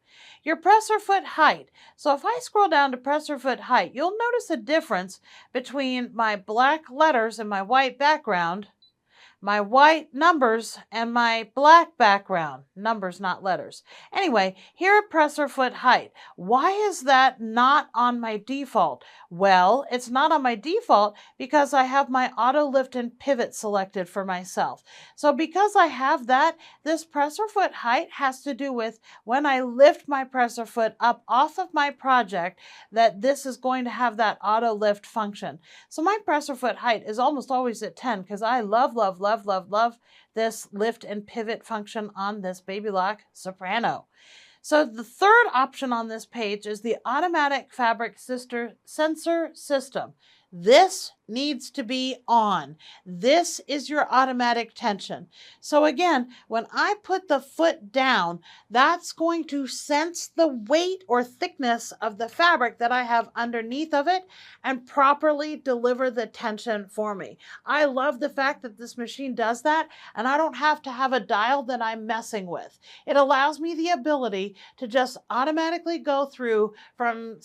Your presser foot height. So if I scroll down to presser foot height, you'll notice a difference between my black letters and my white background, my white numbers and my black background. Numbers, not letters. Anyway, here at presser foot height. Why is that not on my default? Well, it's not on my default because I have my auto lift and pivot selected for myself. So because I have that, this presser foot height has to do with when I lift my presser foot up off of my project, that this is going to have that auto lift function. So my presser foot height is almost always at 10 because I love this lift and pivot function on this Baby Lock Soprano. So the third option on this page is the automatic fabric sensor system. This needs to be on. This is your automatic tension. So again, when I put the foot down, that's going to sense the weight or thickness of the fabric that I have underneath of it and properly deliver the tension for me. I love the fact that this machine does that and I don't have to have a dial that I'm messing with. It allows me the ability to just automatically go through from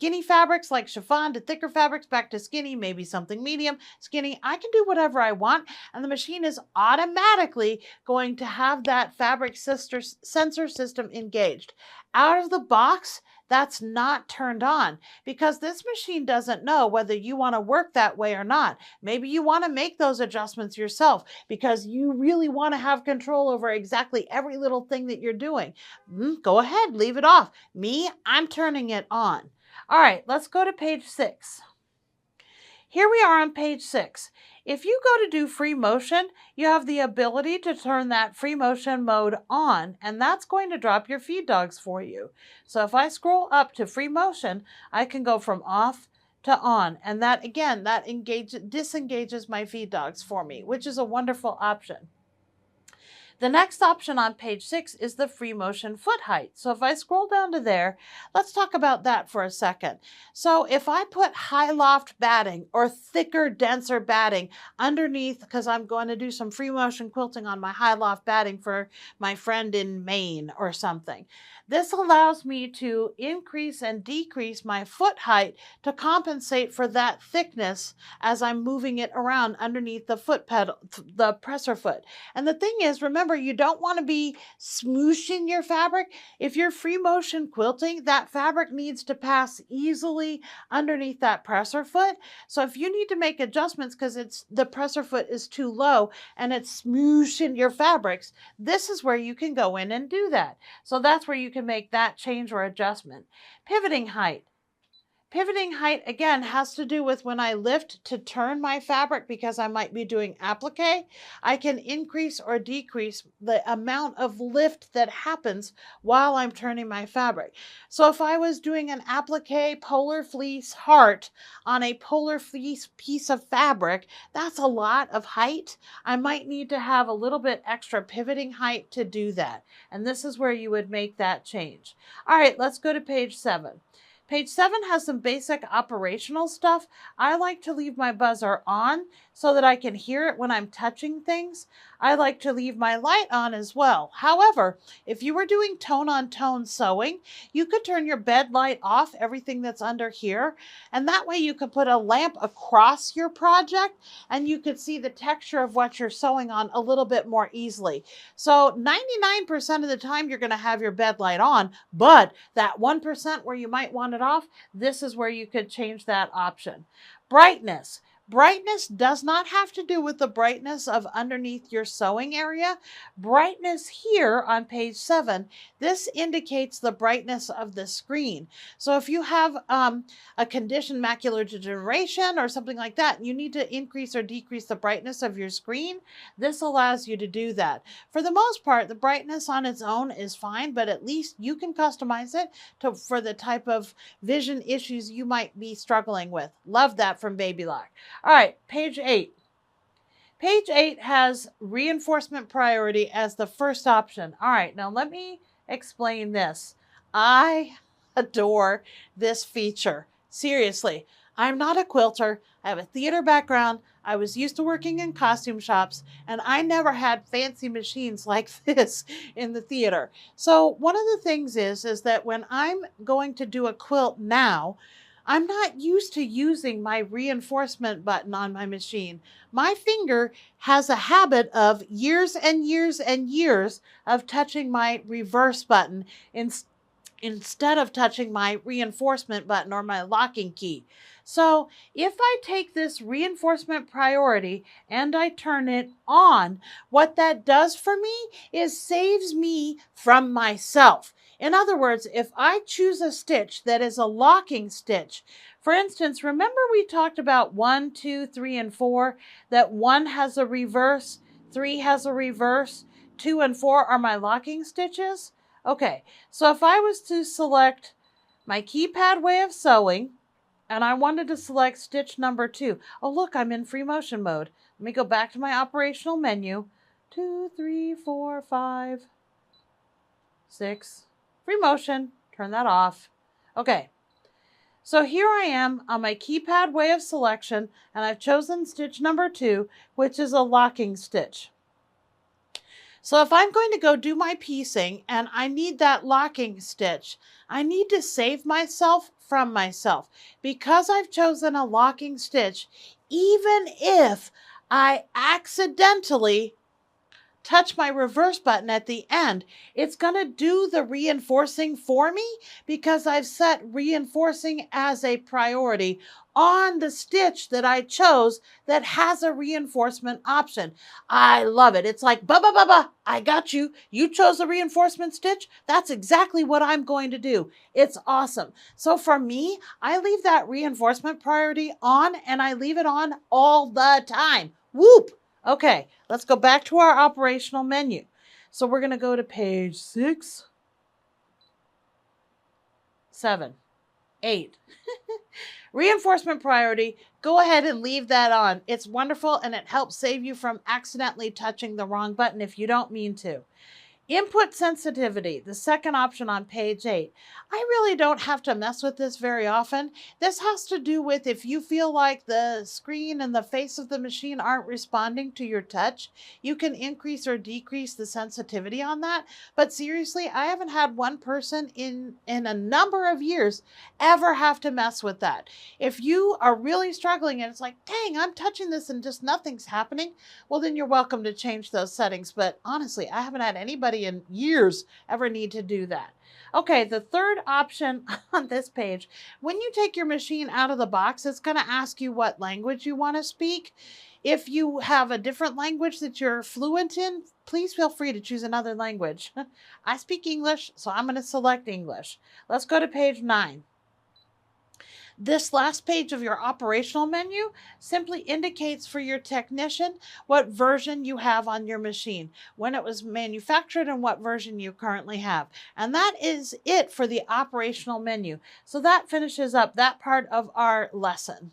skinny fabrics like chiffon to thicker fabrics back to skinny, maybe something medium, skinny. I can do whatever I want and the machine is automatically going to have that fabric sensor system engaged. Out of the box, that's not turned on because this machine doesn't know whether you want to work that way or not. Maybe you want to make those adjustments yourself because you really want to have control over exactly every little thing that you're doing. Go ahead, leave it off. Me, I'm turning it on. All right, let's go to page 6. Here we are on page 6. If you go to do free motion, you have the ability to turn that free motion mode on, and that's going to drop your feed dogs for you. So if I scroll up to free motion, I can go from off to on, and that again, that disengages my feed dogs for me, which is a wonderful option. The next option on page 6 is the free motion foot height. So if I scroll down to there, let's talk about that for a second. So if I put high loft batting or thicker, denser batting underneath, because I'm going to do some free motion quilting on my high loft batting for my friend in Maine or something. This allows me to increase and decrease my foot height to compensate for that thickness as I'm moving it around underneath the foot pedal, the presser foot. And the thing is, remember, remember, you don't want to be smooshing your fabric. If you're free motion quilting, that fabric needs to pass easily underneath that presser foot. So if you need to make adjustments because the presser foot is too low and it's smooshing your fabrics, this is where you can go in and do that. So that's where you can make that change or adjustment. Pivoting height. Pivoting height, again, has to do with when I lift to turn my fabric because I might be doing applique. I can increase or decrease the amount of lift that happens while I'm turning my fabric. So if I was doing an applique polar fleece heart on a polar fleece piece of fabric, that's a lot of height. I might need to have a little bit extra pivoting height to do that. And this is where you would make that change. All right, let's go to page 7. Page 7 has some basic operational stuff. I like to leave my buzzer on so that I can hear it when I'm touching things. I like to leave my light on as well. However, if you were doing tone-on-tone sewing, you could turn your bed light off, everything that's under here, and that way you could put a lamp across your project and you could see the texture of what you're sewing on a little bit more easily. So 99% of the time you're going to have your bed light on, but that 1% where you might want it off, this is where you could change that option. Brightness. Brightness does not have to do with the brightness of underneath your sewing area. Brightness here on page 7, this indicates the brightness of the screen. So if you have a conditioned macular degeneration or something like that, and you need to increase or decrease the brightness of your screen, this allows you to do that. For the most part, the brightness on its own is fine, but at least you can customize it for the type of vision issues you might be struggling with. Love that from Baby Lock. All right, page 8. Page 8 has reinforcement priority as the first option. All right, now let me explain this. I adore this feature. Seriously, I'm not a quilter. I have a theater background. I was used to working in costume shops, and I never had fancy machines like this in the theater. So one of the things is that when I'm going to do a quilt now, I'm not used to using my reinforcement button on my machine. My finger has a habit of years and years and years of touching my reverse button instead of touching my reinforcement button or my locking key. So if I take this reinforcement priority and I turn it on, what that does for me is saves me from myself. In other words, if I choose a stitch that is a locking stitch, for instance, remember we talked about 1, 2, 3, and 4, that 1 has a reverse, 3 has a reverse, 2 and 4 are my locking stitches? Okay, so if I was to select my keypad way of sewing, and I wanted to select stitch number 2. Oh, look, I'm in free motion mode. Let me go back to my operational menu. 2, 3, 4, 5, 6. Free motion, turn that off. Okay, so here I am on my keypad way of selection, and I've chosen stitch number 2, which is a locking stitch. So if I'm going to go do my piecing and I need that locking stitch, I need to save myself from myself. Because I've chosen a locking stitch, even if I accidentally touch my reverse button at the end, it's going to do the reinforcing for me because I've set reinforcing as a priority on the stitch that I chose that has a reinforcement option. I love it. It's like, I got you. You chose a reinforcement stitch. That's exactly what I'm going to do. It's awesome. So for me, I leave that reinforcement priority on, and I leave it on all the time. Whoop! Okay, let's go back to our operational menu. So we're going to go to page 6, 7, 8. Reinforcement priority, go ahead and leave that on. It's wonderful and it helps save you from accidentally touching the wrong button if you don't mean to. Input sensitivity, the second option on page 8. I really don't have to mess with this very often. This has to do with if you feel like the screen and the face of the machine aren't responding to your touch, you can increase or decrease the sensitivity on that. But seriously, I haven't had one person in a number of years ever have to mess with that. If you are really struggling and it's like, dang, I'm touching this and just nothing's happening, well, then you're welcome to change those settings. But honestly, I haven't had anybody in years ever need to do that. Okay, the third option on this page, when you take your machine out of the box, it's going to ask you what language you want to speak. If you have a different language that you're fluent in, please feel free to choose another language. I speak English, so I'm going to select English. Let's go to page 9. This last page of your operational menu simply indicates for your technician what version you have on your machine, when it was manufactured, and what version you currently have. And that is it for the operational menu. So that finishes up that part of our lesson.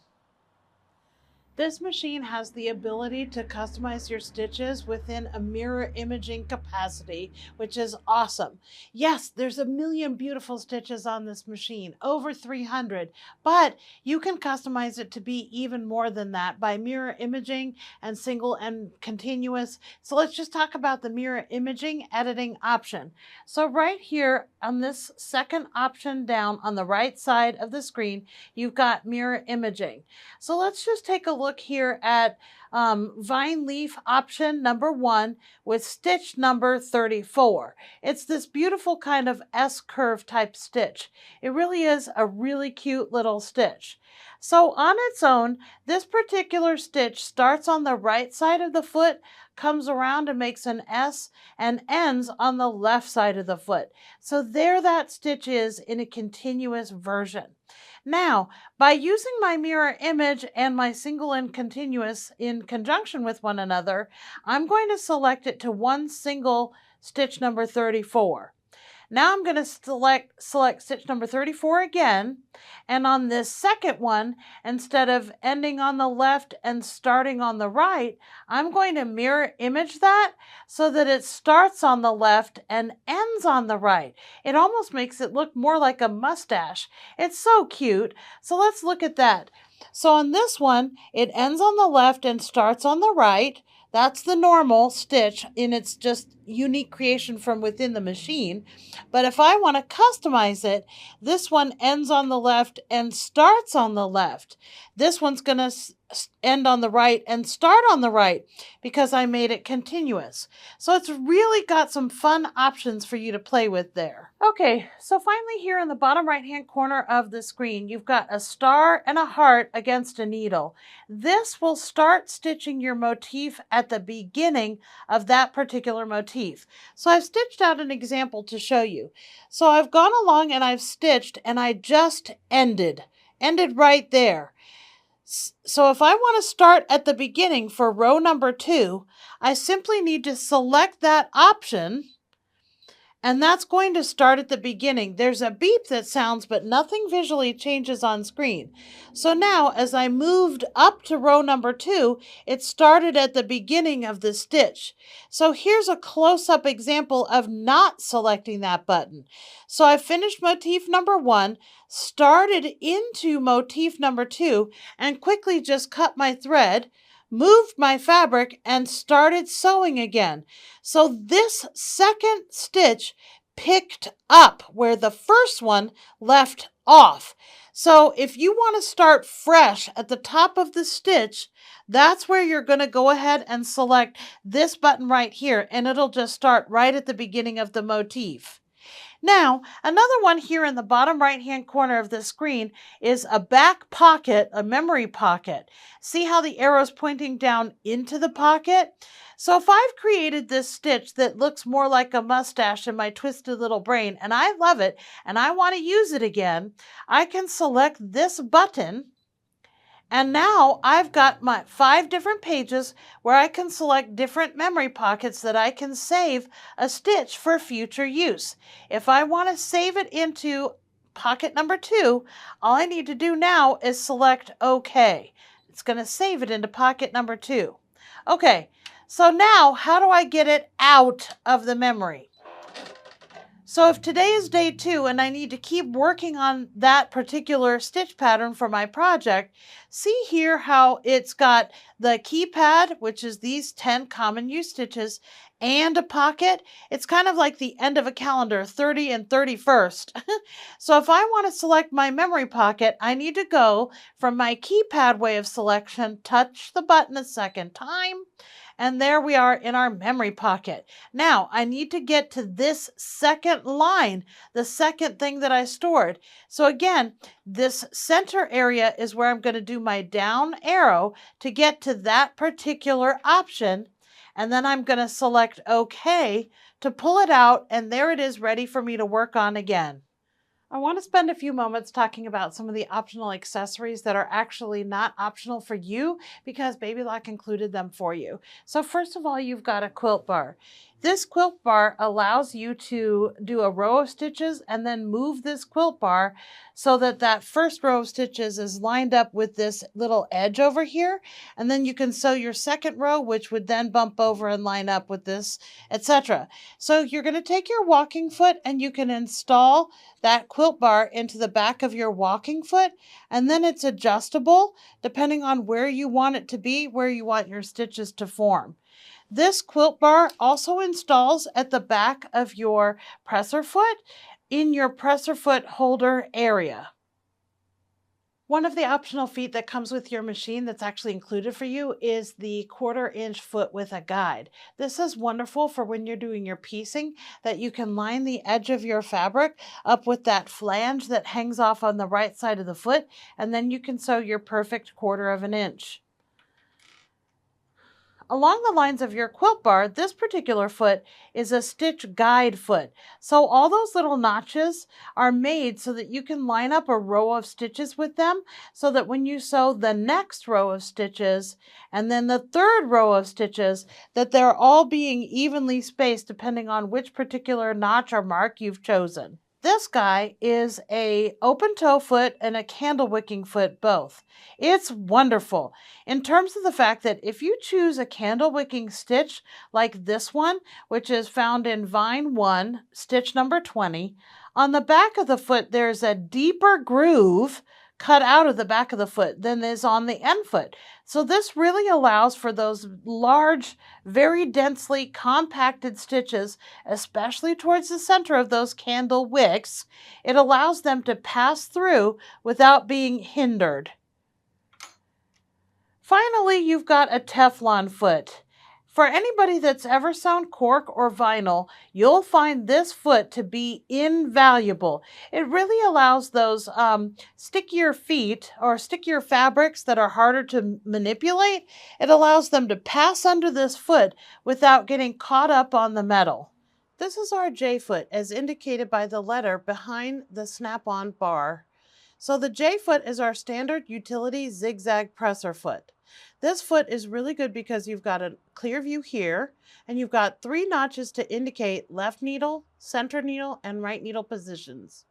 This machine has the ability to customize your stitches within a mirror imaging capacity, which is awesome. Yes, there's a million beautiful stitches on this machine, over 300, but you can customize it to be even more than that by mirror imaging and single and continuous. So let's just talk about the mirror imaging editing option. So right here on this second option down on the right side of the screen, you've got mirror imaging. So let's just take a look here at vine leaf option number 1 with stitch number 34. It's this beautiful kind of S-curve type stitch. It really is a really cute little stitch. So on its own, this particular stitch starts on the right side of the foot, comes around and makes an S, and ends on the left side of the foot. So there that stitch is in a continuous version. Now, by using my mirror image and my single and continuous in conjunction with one another, I'm going to select it to one single stitch number 34. Now I'm going to select stitch number 34 again, and on this second one, instead of ending on the left and starting on the right, I'm going to mirror image that so that it starts on the left and ends on the right. It almost makes it look more like a mustache. It's so cute. So let's look at that. So on this one, it ends on the left and starts on the right. That's the normal stitch in its just unique creation from within the machine. But if I want to customize it, this one ends on the left and starts on the left. This one's going to end on the right and start on the right because I made it continuous. So it's really got some fun options for you to play with there. Okay, so finally here in the bottom right hand corner of the screen, you've got a star and a heart against a needle. This will start stitching your motif at the beginning of that particular motif. So I've stitched out an example to show you. So I've gone along and I've stitched and I just ended right there. So if I want to start at the beginning for row number 2, I simply need to select that option, and that's going to start at the beginning. There's a beep that sounds, but nothing visually changes on screen. So now, as I moved up to row number 2, it started at the beginning of the stitch. So here's a close-up example of not selecting that button. So I finished motif number 1, started into motif number 2, and quickly just cut my thread, moved my fabric, and started sewing again. So this second stitch picked up where the first one left off. So if you want to start fresh at the top of the stitch, that's where you're going to go ahead and select this button right here, and it'll just start right at the beginning of the motif. Now, another one here in the bottom right-hand corner of the screen is a back pocket, a memory pocket. See how the arrow's pointing down into the pocket? So if I've created this stitch that looks more like a mustache in my twisted little brain, and I love it, and I want to use it again, I can select this button. And now I've got my 5 different pages where I can select different memory pockets that I can save a stitch for future use. If I want to save it into pocket number 2, all I need to do now is select OK. It's going to save it into pocket number 2. Okay, so now how do I get it out of the memory? So if today is day 2 and I need to keep working on that particular stitch pattern for my project, see here how it's got the keypad, which is these 10 common use stitches, and a pocket. It's kind of like the end of a calendar, 30 and 31st. So if I want to select my memory pocket, I need to go from my keypad way of selection, touch the button a second time, and there we are in our memory pocket. Now I need to get to this second line, the second thing that I stored. So again, this center area is where I'm going to do my down arrow to get to that particular option. And then I'm going to select OK to pull it out. And there it is, ready for me to work on again. I want to spend a few moments talking about some of the optional accessories that are actually not optional for you because Baby Lock included them for you. So first of all, you've got a quilt bar. This quilt bar allows you to do a row of stitches and then move this quilt bar so that that first row of stitches is lined up with this little edge over here. And then you can sew your second row, which would then bump over and line up with this, etc. So you're going to take your walking foot and you can install that quilt bar into the back of your walking foot, and then it's adjustable depending on where you want it to be, where you want your stitches to form. This quilt bar also installs at the back of your presser foot in your presser foot holder area. One of the optional feet that comes with your machine that's actually included for you is the 1/4 inch foot with a guide. This is wonderful for when you're doing your piecing, that you can line the edge of your fabric up with that flange that hangs off on the right side of the foot, and then you can sew your perfect 1/4 inch. Along the lines of your quilt bar, this particular foot is a stitch guide foot. So all those little notches are made so that you can line up a row of stitches with them so that when you sew the next row of stitches and then the third row of stitches, that they're all being evenly spaced depending on which particular notch or mark you've chosen. This guy is a open toe foot and a candle wicking foot both. It's wonderful in terms of the fact that if you choose a candle wicking stitch like this one, which is found in Vine 1, stitch number 20, on the back of the foot there's a deeper groove cut out of the back of the foot than is on the end foot. So this really allows for those large, very densely compacted stitches, especially towards the center of those candle wicks. It allows them to pass through without being hindered. Finally, you've got a Teflon foot. For anybody that's ever sewn cork or vinyl, you'll find this foot to be invaluable. It really allows those stickier feet or stickier fabrics that are harder to manipulate. It allows them to pass under this foot without getting caught up on the metal. This is our J foot as indicated by the letter behind the snap-on bar. So the J foot is our standard utility zigzag presser foot. This foot is really good because you've got a clear view here, and you've got 3 notches to indicate left needle, center needle, and right needle positions.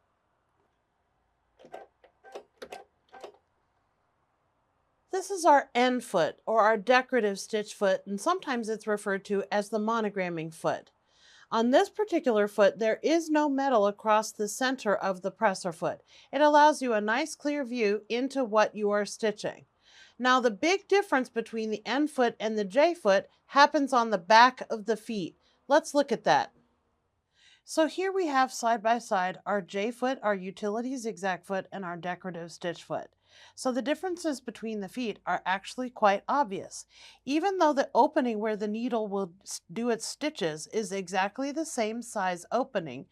This is our N foot, or our decorative stitch foot, and sometimes it's referred to as the monogramming foot. On this particular foot, there is no metal across the center of the presser foot. It allows you a nice clear view into what you are stitching. Now, the big difference between the N foot and the J foot happens on the back of the feet. Let's look at that. So here we have side by side our J foot, our utility zigzag foot, and our decorative stitch foot. So the differences between the feet are actually quite obvious. Even though the opening where the needle will do its stitches is exactly the same size opening,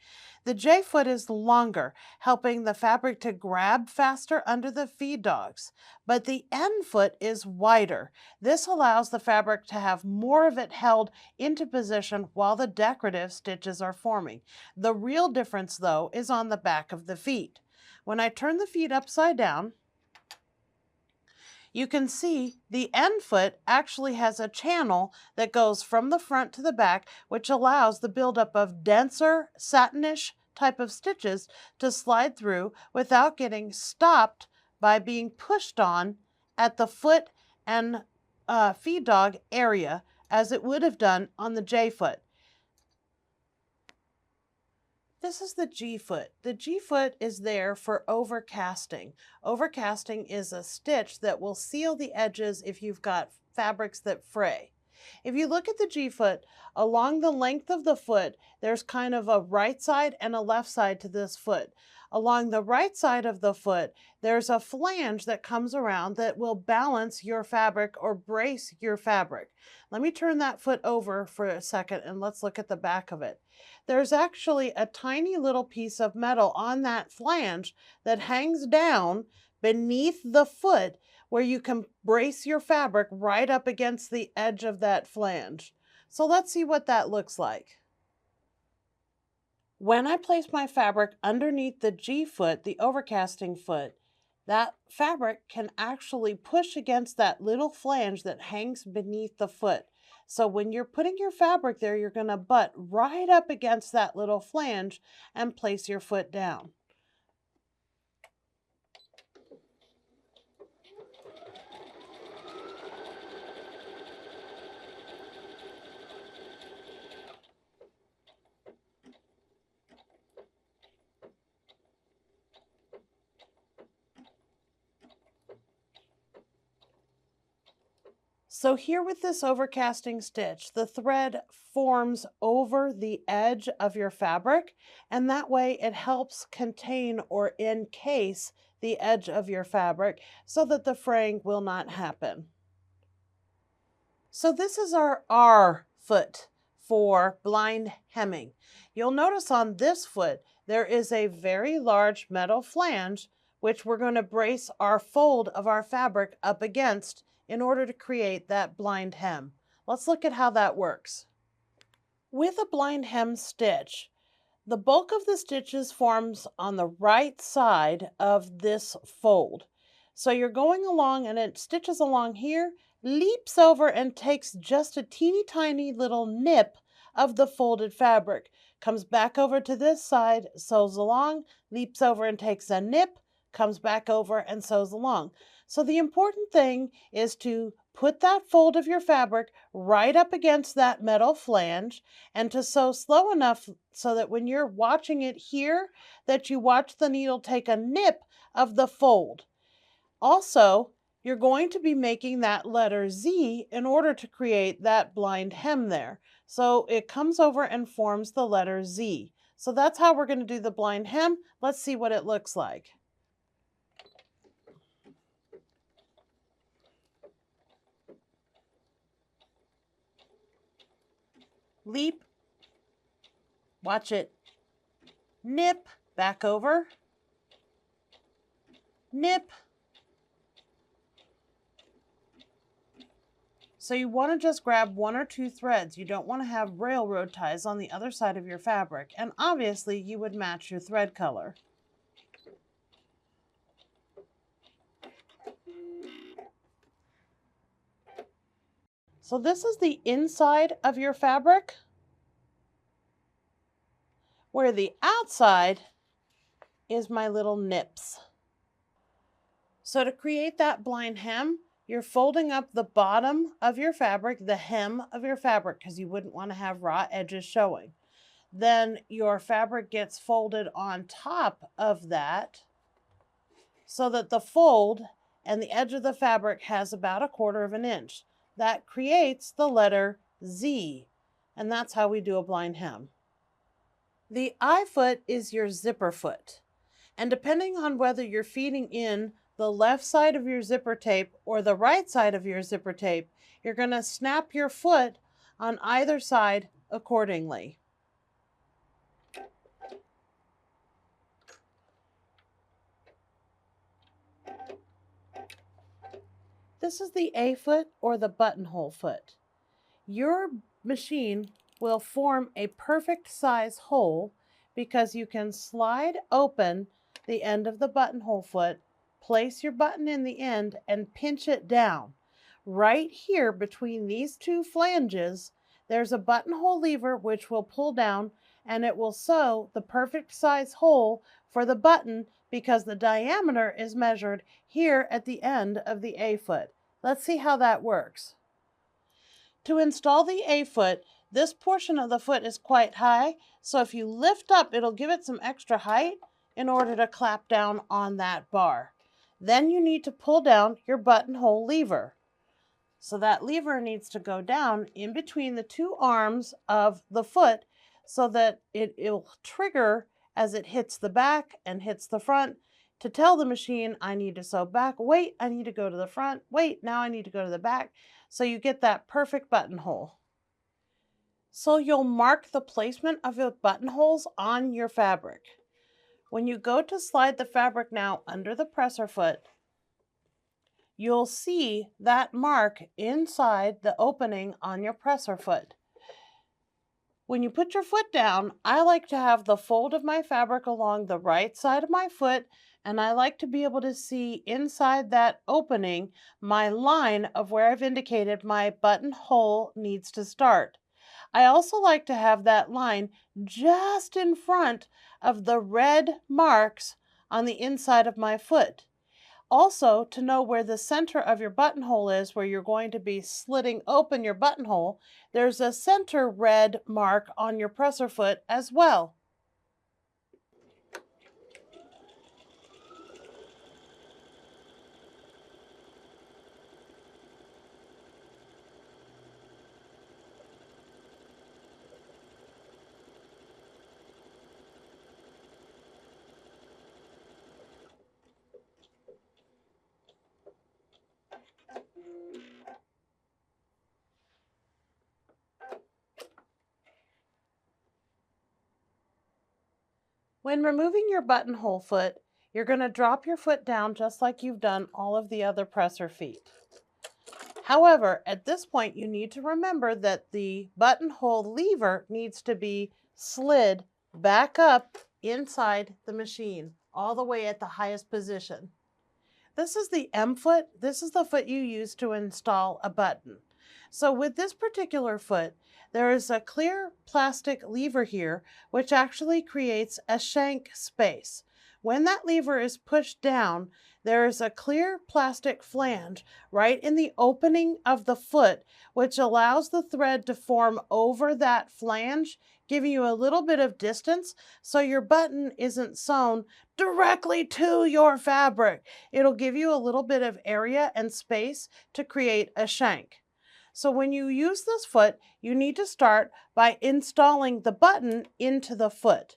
the J foot is longer, helping the fabric to grab faster under the feed dogs. But the N foot is wider. This allows the fabric to have more of it held into position while the decorative stitches are forming. The real difference, though, is on the back of the feet. When I turn the feet upside down, you can see the N foot actually has a channel that goes from the front to the back, which allows the buildup of denser, satinish type of stitches to slide through without getting stopped by being pushed on at the foot and feed dog area as it would have done on the J foot. This is the G-foot. The G-foot is there for overcasting. Overcasting is a stitch that will seal the edges if you've got fabrics that fray. If you look at the G-foot, along the length of the foot, there's kind of a right side and a left side to this foot. Along the right side of the foot, there's a flange that comes around that will balance your fabric or brace your fabric. Let me turn that foot over for a second and let's look at the back of it. There's actually a tiny little piece of metal on that flange that hangs down beneath the foot where you can brace your fabric right up against the edge of that flange. So let's see what that looks like. When I place my fabric underneath the G-foot, the overcasting foot, that fabric can actually push against that little flange that hangs beneath the foot. So when you're putting your fabric there, you're going to butt right up against that little flange and place your foot down. So here with this overcasting stitch, the thread forms over the edge of your fabric, and that way it helps contain or encase the edge of your fabric so that the fraying will not happen. So this is our R foot for blind hemming. You'll notice on this foot, there is a very large metal flange which we're going to brace our fold of our fabric up against in order to create that blind hem. Let's look at how that works. With a blind hem stitch, the bulk of the stitches forms on the right side of this fold. So you're going along and it stitches along here, leaps over and takes just a teeny tiny little nip of the folded fabric, comes back over to this side, sews along, leaps over and takes a nip, comes back over and sews along. So the important thing is to put that fold of your fabric right up against that metal flange and to sew slow enough so that when you're watching it here, that you watch the needle take a nip of the fold. Also, you're going to be making that letter Z in order to create that blind hem there. So it comes over and forms the letter Z. So that's how we're going to do the blind hem. Let's see what it looks like. Leap, watch it, nip, back over, nip. So you want to just grab one or two threads. You don't want to have railroad ties on the other side of your fabric, and obviously you would match your thread color. So this is the inside of your fabric, where the outside is my little nips. So to create that blind hem, you're folding up the bottom of your fabric, the hem of your fabric, because you wouldn't want to have raw edges showing. Then your fabric gets folded on top of that so that the fold and the edge of the fabric has about 1/4 inch. That creates the letter Z, and that's how we do a blind hem. The I foot is your zipper foot, and depending on whether you're feeding in the left side of your zipper tape or the right side of your zipper tape, you're going to snap your foot on either side accordingly. This is the A foot or the buttonhole foot. Your machine will form a perfect size hole because you can slide open the end of the buttonhole foot, place your button in the end, and pinch it down. Right here between these two flanges, there's a buttonhole lever which will pull down and it will sew the perfect size hole for the button because the diameter is measured here at the end of the A foot. Let's see how that works. To install the A foot, This portion of the foot is quite high, so if you lift up, it'll give it some extra height in order to clap down on that bar. Then you need to pull down your buttonhole lever. So that lever needs to go down in between the two arms of the foot so that it'll trigger as it hits the back and hits the front to tell the machine, I need to sew back, wait, I need to go to the front, wait, now I need to go to the back. So you get that perfect buttonhole. So you'll mark the placement of your buttonholes on your fabric. When you go to slide the fabric now under the presser foot, you'll see that mark inside the opening on your presser foot. When you put your foot down, I like to have the fold of my fabric along the right side of my foot, and I like to be able to see inside that opening my line of where I've indicated my buttonhole needs to start. I also like to have that line just in front of the red marks on the inside of my foot. Also, to know where the center of your buttonhole is, where you're going to be slitting open your buttonhole, there's a center red mark on your presser foot as well. When removing your buttonhole foot, you're going to drop your foot down just like you've done all of the other presser feet. However, at this point, you need to remember that the buttonhole lever needs to be slid back up inside the machine, all the way at the highest position. This is the M foot. This is the foot you use to install a button. So with this particular foot, there is a clear plastic lever here, which actually creates a shank space. When that lever is pushed down, there is a clear plastic flange right in the opening of the foot, which allows the thread to form over that flange, giving you a little bit of distance so your button isn't sewn directly to your fabric. It'll give you a little bit of area and space to create a shank. So when you use this foot, you need to start by installing the button into the foot.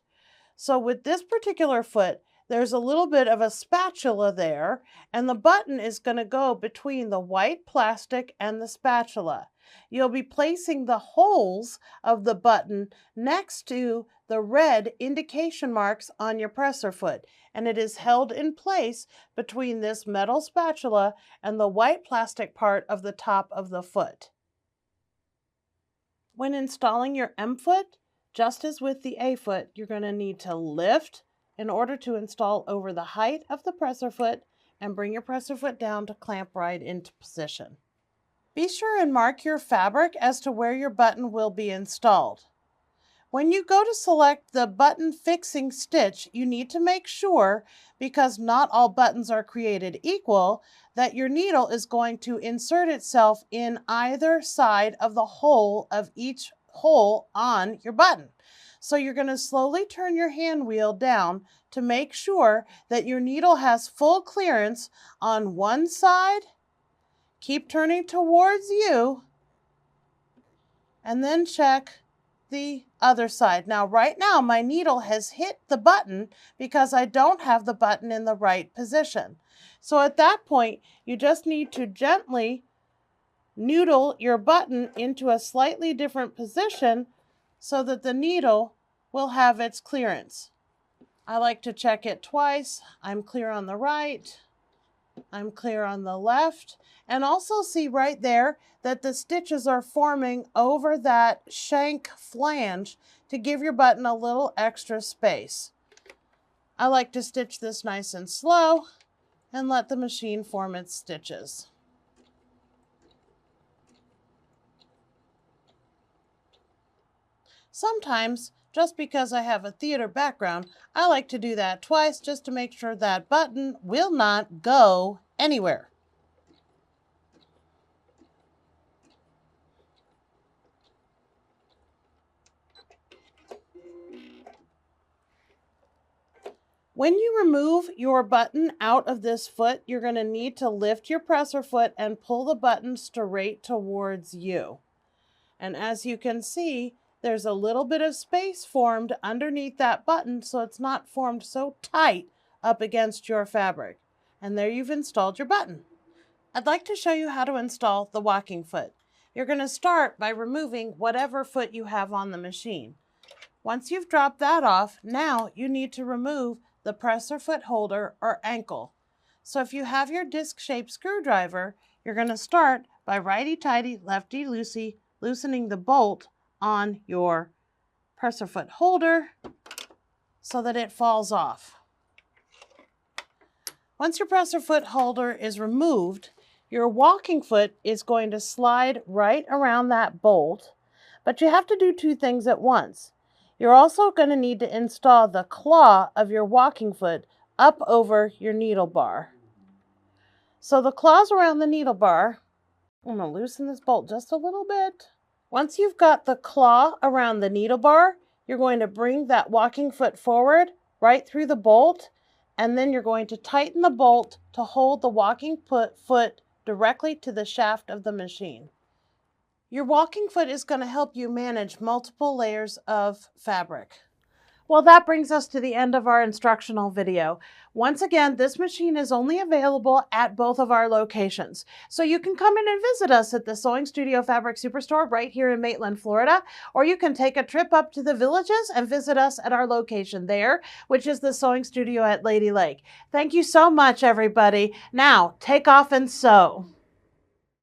So with this particular foot, there's a little bit of a spatula there, and the button is going to go between the white plastic and the spatula. You'll be placing the holes of the button next to the red indication marks on your presser foot, and it is held in place between this metal spatula and the white plastic part of the top of the foot. When installing your M foot, just as with the A foot, you're going to need to lift in order to install over the height of the presser foot and bring your presser foot down to clamp right into position. Be sure and mark your fabric as to where your button will be installed. When you go to select the button fixing stitch, you need to make sure, because not all buttons are created equal, that your needle is going to insert itself in either side of the hole of each hole on your button. So you're going to slowly turn your hand wheel down to make sure that your needle has full clearance on one side. Keep turning towards you, and then check the other side. Now, right now, my needle has hit the button because I don't have the button in the right position. So at that point, you just need to gently noodle your button into a slightly different position so that the needle will have its clearance. I like to check it twice. I'm clear on the right. I'm clear on the left. And also see right there that the stitches are forming over that shank flange to give your button a little extra space. I like to stitch this nice and slow and let the machine form its stitches. Sometimes, just because I have a theater background, I like to do that twice just to make sure that button will not go anywhere. When you remove your button out of this foot, you're going to need to lift your presser foot and pull the button straight towards you. And as you can see, there's a little bit of space formed underneath that button, so it's not formed so tight up against your fabric. And there you've installed your button. I'd like to show you how to install the walking foot. You're going to start by removing whatever foot you have on the machine. Once you've dropped that off, now you need to remove the presser foot holder or ankle. So if you have your disc-shaped screwdriver, you're going to start by righty-tighty, lefty-loosey, loosening the bolt on your presser foot holder so that it falls off. Once your presser foot holder is removed, your walking foot is going to slide right around that bolt, but you have to do two things at once. You're also going to need to install the claw of your walking foot up over your needle bar. So the claws around the needle bar, I'm going to loosen this bolt just a little bit. Once you've got the claw around the needle bar, you're going to bring that walking foot forward right through the bolt, and then you're going to tighten the bolt to hold the walking foot directly to the shaft of the machine. Your walking foot is going to help you manage multiple layers of fabric. Well, that brings us to the end of our instructional video. Once again, this machine is only available at both of our locations. So you can come in and visit us at the Sewing Studio Fabric Superstore right here in Maitland, Florida, or you can take a trip up to the Villages and visit us at our location there, which is the Sewing Studio at Lady Lake. Thank you so much, everybody. Now, take off and sew.